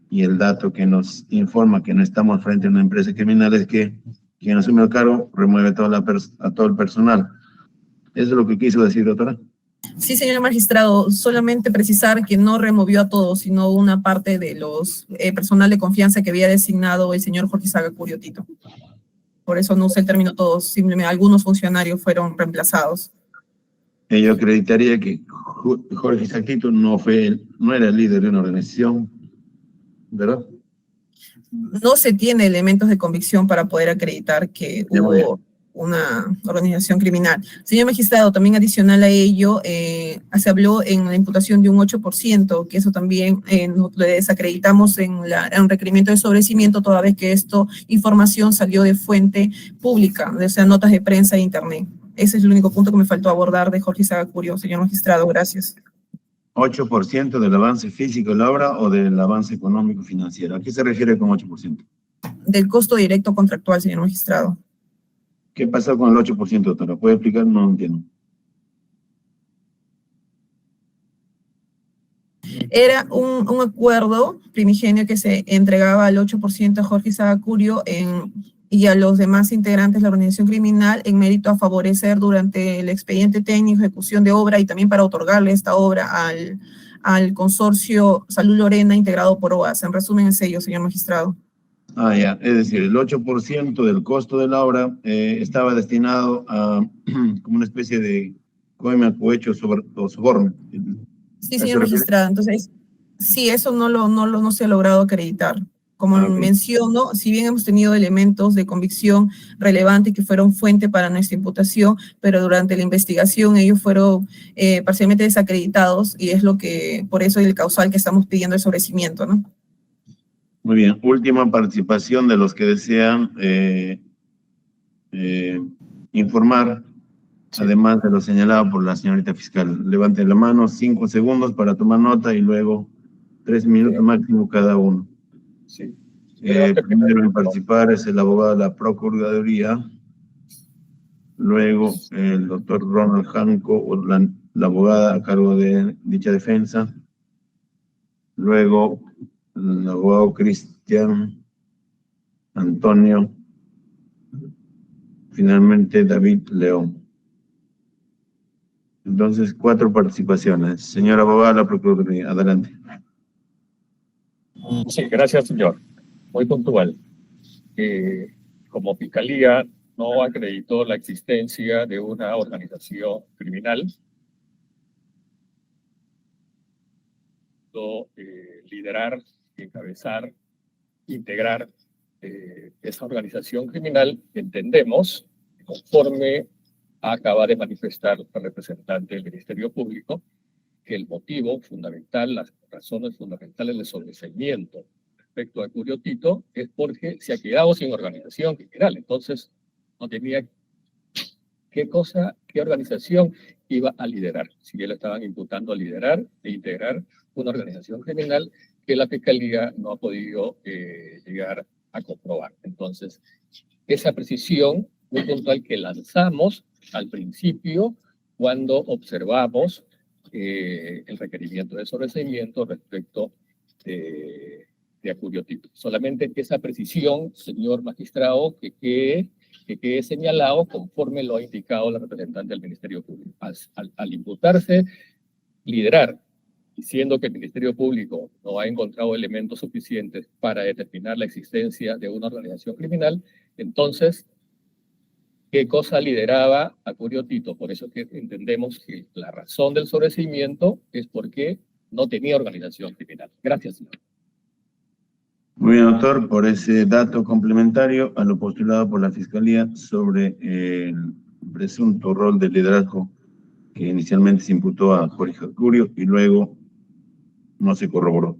Speaker 1: Y el dato que nos informa que no estamos frente a una empresa criminal es que quien asume el cargo remueve a todo el personal. ¿Eso es lo que quiso decir, doctora?
Speaker 3: Sí, señor magistrado, solamente precisar que no removió a todos, sino una parte de los personal de confianza que había designado el señor Jorge Isaac Acurio Tito. Por eso no usé el término todos, simplemente algunos funcionarios fueron reemplazados.
Speaker 1: Yo acreditaría que Jorge Isaac Tito no era el líder de una organización, ¿verdad?
Speaker 3: No se tiene elementos de convicción para poder acreditar que hubo una organización criminal. Señor magistrado, también adicional a ello, se habló en la imputación de un 8%, que eso también lo desacreditamos en un requerimiento de sobreseimiento, toda vez que información salió de fuente pública, o sea, notas de prensa e internet. Ese es el único punto que me faltó abordar de Jorge Isaac Acurio, señor magistrado, gracias.
Speaker 1: 8% del avance físico de la obra o del avance económico financiero. ¿A qué se refiere con 8%?
Speaker 3: Del costo directo contractual, señor magistrado.
Speaker 1: ¿Qué pasó con el 8%? ¿Te lo puede explicar? No entiendo.
Speaker 3: Era un acuerdo primigenio que se entregaba al 8% a Jorge Sagacurio y a los demás integrantes de la organización criminal en mérito a favorecer durante el expediente técnico, ejecución de obra y también para otorgarle esta obra al consorcio Salud Lorena integrado por OAS. En resumen es ello, señor magistrado.
Speaker 1: Ah, ya. Es decir, el 8% del costo de la obra estaba destinado a como una especie de coima, cohecho o soborno.
Speaker 3: Sí, señor magistrado. Entonces, sí, eso no se ha logrado acreditar. Como menciono, si bien hemos tenido elementos de convicción relevantes que fueron fuente para nuestra imputación, pero durante la investigación ellos fueron parcialmente desacreditados y es por eso el causal que estamos pidiendo el sobrecimiento, ¿no?
Speaker 1: Muy bien. Última participación de los que desean informar, además de lo señalado por la señorita fiscal. Levanten la mano, 5 segundos para tomar nota y luego 3 minutos máximo cada uno.
Speaker 4: Sí.
Speaker 1: Primero en participar es el abogado de la Procuraduría, luego el doctor Ronald Janco, la abogada a cargo de dicha defensa, luego el abogado Cristian Antonio, finalmente David León. Entonces, 4 participaciones. Señor abogado de la Procuraduría, adelante.
Speaker 4: Sí, gracias, señor. Muy puntual. Como Fiscalía no acreditó la existencia de una organización criminal, liderar, encabezar, integrar esa organización criminal, entendemos, conforme acaba de manifestar el representante del Ministerio Público, que el motivo fundamental, las razones fundamentales de sobreseimiento respecto a Curio Tito es porque se ha quedado sin organización criminal. Entonces, no tenía qué organización iba a liderar. Si ya le estaban imputando a liderar e integrar una organización criminal que la Fiscalía no ha podido llegar a comprobar. Entonces, esa precisión muy puntual que lanzamos al principio cuando observamos el requerimiento de sobreseimiento respecto de Curio Tito. Solamente esa precisión, señor magistrado, que quede señalado conforme lo ha indicado la representante del Ministerio Público. Al imputarse liderar, diciendo que el Ministerio Público no ha encontrado elementos suficientes para determinar la existencia de una organización criminal, entonces, ¿qué cosa lideraba a Curio Tito? Por eso que entendemos que la razón del sobreseimiento es porque no tenía organización criminal. Gracias, señor.
Speaker 1: Muy bien, doctor, por ese dato complementario a lo postulado por la Fiscalía sobre el presunto rol de liderazgo que inicialmente se imputó a Jorge Acurio y luego no se corroboró.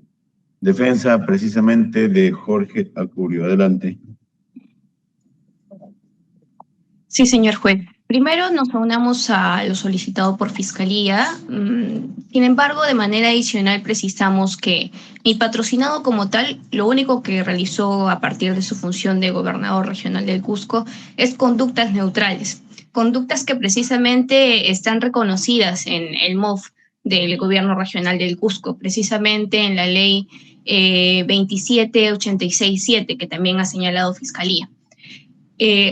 Speaker 1: Defensa precisamente de Jorge Acurio. Adelante.
Speaker 6: Sí, señor juez. Primero nos aunamos a lo solicitado por Fiscalía. Sin embargo, de manera adicional precisamos que mi patrocinado como tal, lo único que realizó a partir de su función de gobernador regional del Cusco es conductas neutrales. Conductas que precisamente están reconocidas en el MOF del gobierno regional del Cusco, precisamente en la ley 27867, que también ha señalado Fiscalía.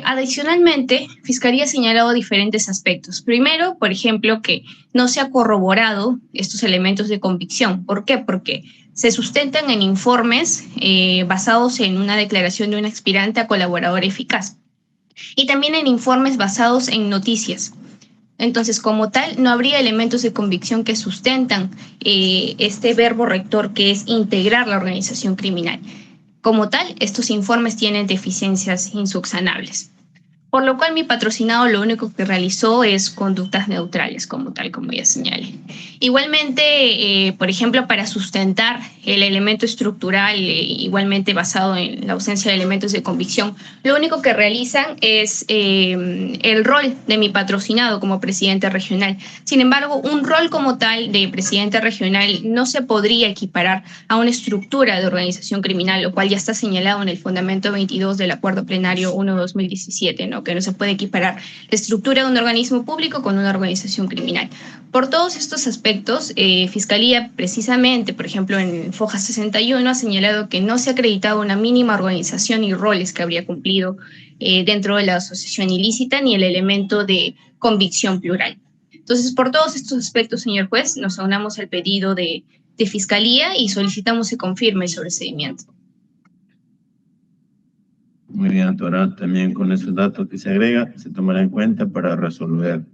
Speaker 6: Adicionalmente, Fiscalía ha señalado diferentes aspectos. Primero, por ejemplo, que no se ha corroborado estos elementos de convicción. ¿Por qué? Porque se sustentan en informes basados en una declaración de un aspirante a colaborador eficaz y también en informes basados en noticias. Entonces, como tal, no habría elementos de convicción que sustentan este verbo rector que es integrar la organización criminal. Como tal, estos informes tienen deficiencias insubsanables. por lo cual mi patrocinado lo único que realizó es conductas neutrales, como tal, como ya señalé. Igualmente, por ejemplo, para sustentar el elemento estructural, igualmente basado en la ausencia de elementos de convicción, lo único que realizan es el rol de mi patrocinado como presidente regional. Sin embargo, un rol como tal de presidente regional no se podría equiparar a una estructura de organización criminal, lo cual ya está señalado en el fundamento 22 del Acuerdo Plenario 1/2017, ¿no? Que no se puede equiparar la estructura de un organismo público con una organización criminal. Por todos estos aspectos, Fiscalía precisamente, por ejemplo, en Foja 61 ha señalado que no se ha acreditado una mínima organización y roles que habría cumplido dentro de la asociación ilícita ni el elemento de convicción plural. Entonces, por todos estos aspectos, señor juez, nos aunamos al pedido de Fiscalía y solicitamos se confirme el sobreseimiento.
Speaker 1: Muy bien, doctora. También con esos datos que se agrega, se tomará en cuenta para resolver.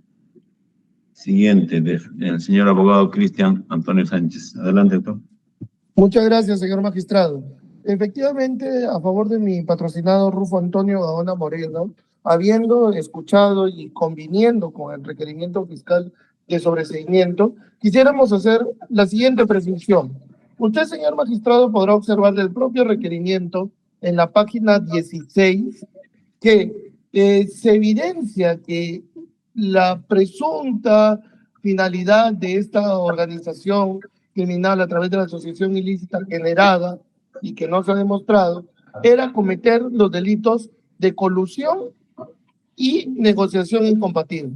Speaker 1: Siguiente, el señor abogado Cristian Antonio Sánchez. Adelante, doctor.
Speaker 2: Muchas gracias, señor magistrado. Efectivamente, a favor de mi patrocinado Rufo Antonio Gaona Moreno, habiendo escuchado y conviniendo con el requerimiento fiscal de sobreseimiento, quisiéramos hacer la siguiente precisión. Usted, señor magistrado, podrá observar del propio requerimiento en la página 16 que se evidencia que la presunta finalidad de esta organización criminal a través de la asociación ilícita generada y que no se ha demostrado, era cometer los delitos de colusión y negociación incompatible.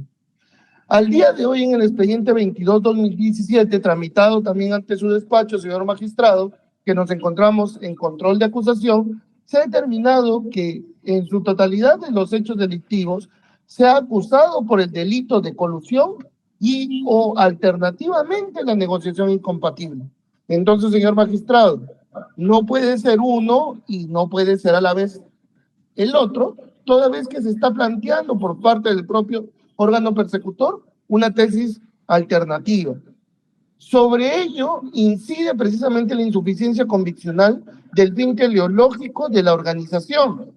Speaker 2: Al día de hoy, en el expediente 22/2017, tramitado también ante su despacho, señor magistrado, que nos encontramos en control de acusación, se ha determinado que en su totalidad de los hechos delictivos se ha acusado por el delito de colusión y o alternativamente la negociación incompatible. Entonces, señor magistrado, no puede ser uno y no puede ser a la vez el otro, toda vez que se está planteando por parte del propio órgano persecutor una tesis alternativa. Sobre ello incide precisamente la insuficiencia conviccional del fin teleológico de la organización,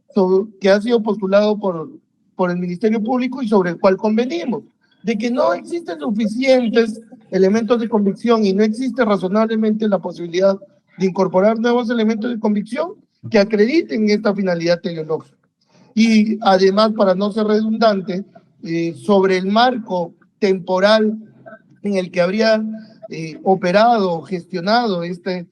Speaker 2: que ha sido postulado por el Ministerio Público y sobre el cual convenimos, de que no existen suficientes elementos de convicción y no existe razonablemente la posibilidad de incorporar nuevos elementos de convicción que acrediten esta finalidad teleológica. Y además, para no ser redundante, sobre el marco temporal en el que habría operado o gestionado este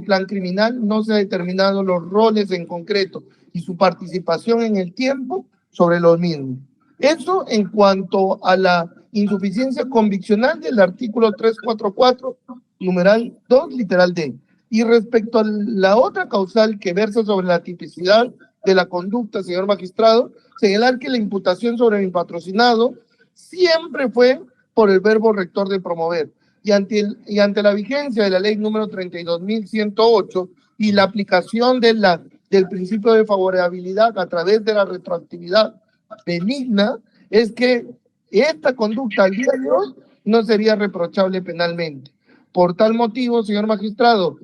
Speaker 2: plan criminal, no se han determinado los roles en concreto y su participación en el tiempo sobre los mismos. Eso en cuanto a la insuficiencia conviccional del artículo 344, numeral 2, literal D. Y respecto a la otra causal que versa sobre la tipicidad de la conducta, señor magistrado, señalar que la imputación sobre mi patrocinado siempre fue por el verbo rector de promover. Y ante la vigencia de la ley número 32.108 y la aplicación del principio de favorabilidad a través de la retroactividad benigna, es que esta conducta al día de hoy no sería reprochable penalmente. Por tal motivo, señor magistrado,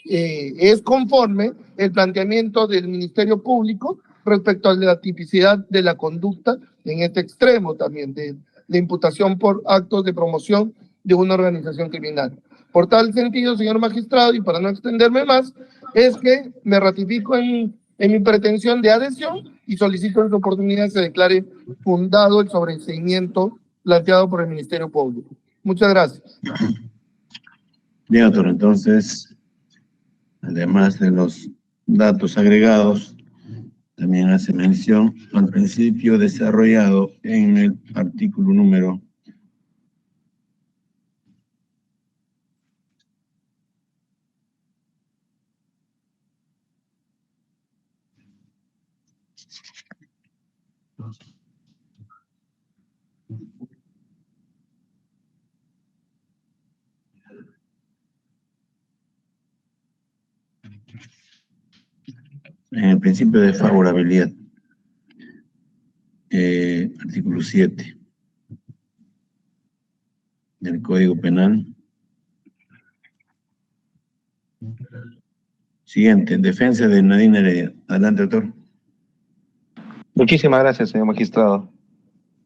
Speaker 2: es conforme el planteamiento del Ministerio Público respecto a la tipicidad de la conducta en este extremo también, de la imputación por actos de promoción de una organización criminal. Por tal sentido, señor magistrado, y para no extenderme más, es que me ratifico en mi pretensión de adhesión y solicito en su oportunidad se declare fundado el sobreseimiento planteado por el Ministerio Público. Muchas gracias.
Speaker 1: Bien, doctor, entonces, además de los datos agregados, también hace mención al principio desarrollado en el artículo número 7 del Código Penal. Siguiente, defensa de Nadine Heredia. Adelante, doctor.
Speaker 7: Muchísimas gracias, señor magistrado.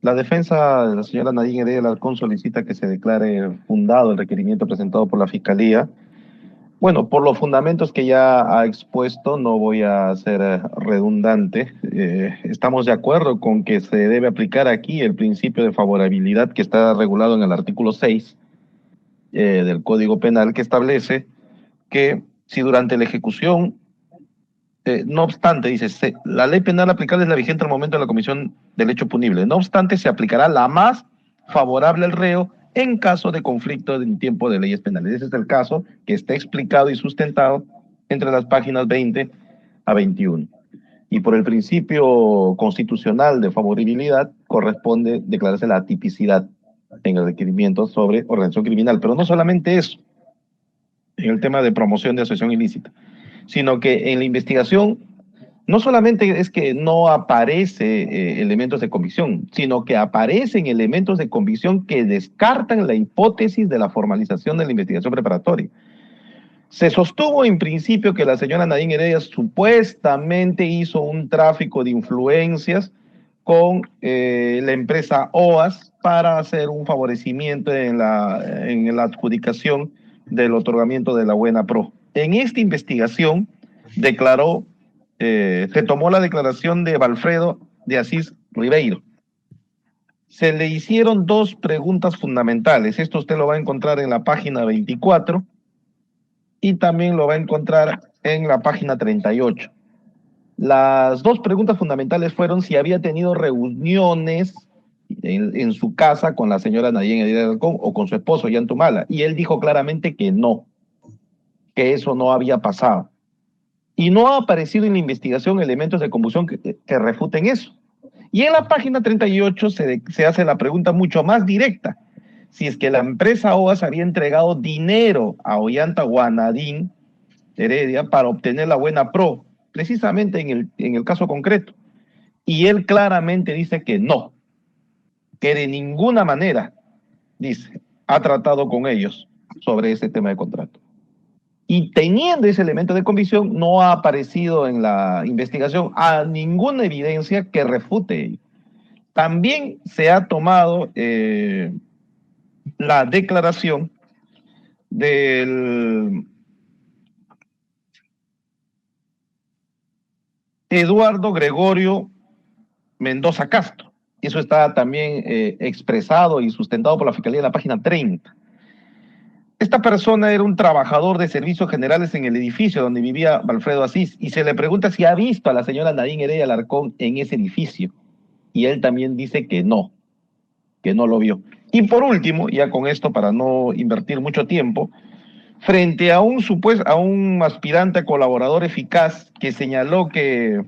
Speaker 7: La defensa de la señora Nadine Heredia Alarcón solicita que se declare fundado el requerimiento presentado por la Fiscalía. Bueno, por los fundamentos que ya ha expuesto, no voy a ser redundante. Estamos de acuerdo con que se debe aplicar aquí el principio de favorabilidad que está regulado en el artículo 6 del Código Penal, que establece que si durante la ejecución, no obstante, dice, la ley penal aplicable es la vigente al momento de la comisión del hecho punible. No obstante, se aplicará la más favorable al reo en caso de conflicto en tiempo de leyes penales. Ese es el caso que está explicado y sustentado entre las páginas 20 a 21. Y por el principio constitucional de favorabilidad corresponde declararse la atipicidad en el requerimiento sobre organización criminal. Pero no solamente eso, en el tema de promoción de asociación ilícita, sino que en la investigación no solamente es que no aparece elementos de convicción, sino que aparecen elementos de convicción que descartan la hipótesis de la formalización de la investigación preparatoria. Se sostuvo en principio que la señora Nadine Heredia supuestamente hizo un tráfico de influencias con la empresa OAS para hacer un favorecimiento en la adjudicación del otorgamiento de la Buena Pro. En esta investigación declaró, se tomó la declaración de Valfredo de Asís Ribeiro. Se le hicieron dos preguntas fundamentales. Esto usted lo va a encontrar en la página 24 y también lo va a encontrar en la página 38. Las dos preguntas fundamentales fueron si había tenido reuniones en su casa con la señora Nadine Heredia Alarcón o con su esposo Yantumala, y él dijo claramente que no, que eso no había pasado. Y no ha aparecido en la investigación elementos de confusión que refuten eso. Y en la página 38 se hace la pregunta mucho más directa, si es que la empresa OAS había entregado dinero a Ollanta o a Nadine Heredia para obtener la Buena Pro, precisamente en el caso concreto. Y él claramente dice que no, que de ninguna manera, dice, ha tratado con ellos sobre ese tema de contrato. Y teniendo ese elemento de convicción, no ha aparecido en la investigación a ninguna evidencia que refute ello. También se ha tomado la declaración del Eduardo Gregorio Mendoza Castro. Eso está también expresado y sustentado por la Fiscalía en la página 30. Esta persona era un trabajador de servicios generales en el edificio donde vivía Valfredo Asís, y se le pregunta si ha visto a la señora Nadine Heredia Alarcón en ese edificio, y él también dice que no lo vio. Y por último, ya con esto para no invertir mucho tiempo, frente a un aspirante a colaborador eficaz que señaló que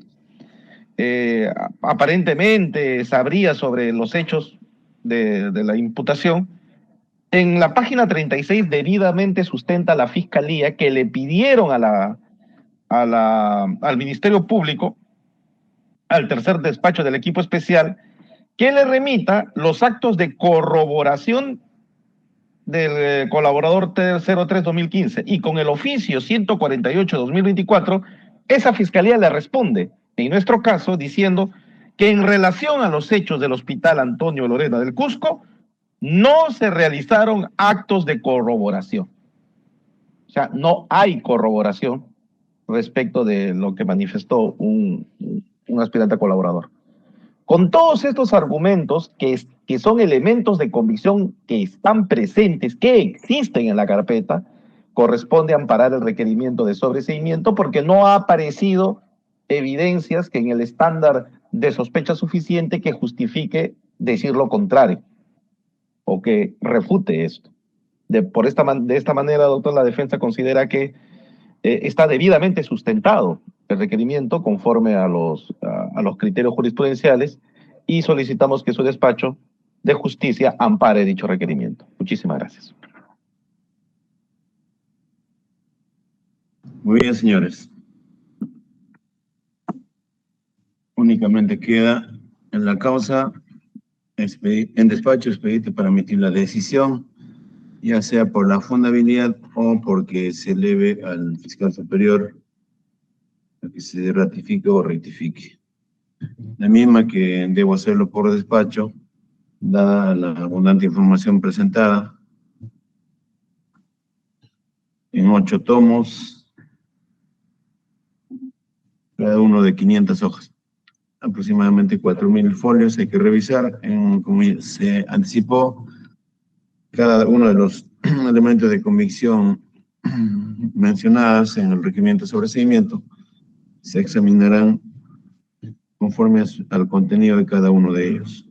Speaker 7: aparentemente sabría sobre los hechos de la imputación, en la página 36 debidamente sustenta la Fiscalía que le pidieron al Ministerio Público, al tercer despacho del equipo especial, que le remita los actos de corroboración del colaborador 03-2015, y con el oficio 148-2024, esa Fiscalía le responde, en nuestro caso, diciendo que en relación a los hechos del Hospital Antonio Lorena del Cusco, no se realizaron actos de corroboración. O sea, no hay corroboración respecto de lo que manifestó un aspirante a colaborador. Con todos estos argumentos, que son elementos de convicción que están presentes, que existen en la carpeta, corresponde amparar el requerimiento de sobreseimiento porque no ha aparecido evidencias que en el estándar de sospecha suficiente que justifique decir lo contrario o que refute esto. De esta manera, doctor, la defensa considera que está debidamente sustentado el requerimiento conforme a los criterios jurisprudenciales, y solicitamos que su despacho de justicia ampare dicho requerimiento. Muchísimas gracias.
Speaker 1: Muy bien, señores. Únicamente queda en la causa, en despacho, expediente para emitir la decisión, ya sea por la fundabilidad o porque se eleve al fiscal superior a que se ratifique o rectifique. La misma que debo hacerlo por despacho, dada la abundante información presentada, en 8 tomos, cada uno de 500 hojas, aproximadamente 4.000 folios. Hay que revisar, como se anticipó, cada uno de los elementos de convicción mencionadas en el requerimiento de sobreseimiento se examinarán conforme al contenido de cada uno de ellos.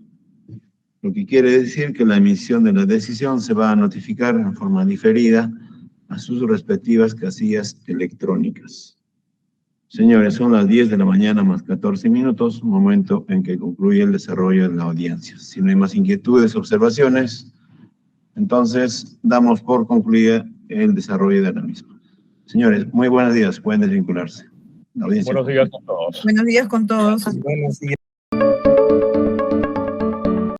Speaker 1: Lo que quiere decir que la emisión de la decisión se va a notificar en forma diferida a sus respectivas casillas electrónicas. Señores, son las 10 de la mañana más 14 minutos, momento en que concluye el desarrollo de la audiencia. Si no hay más inquietudes, observaciones, entonces damos por concluida el desarrollo de la misma. Señores, muy buenos días, pueden desvincularse. La audiencia.
Speaker 4: Buenos días a todos.
Speaker 3: Buenos días con todos.
Speaker 10: Buenos días.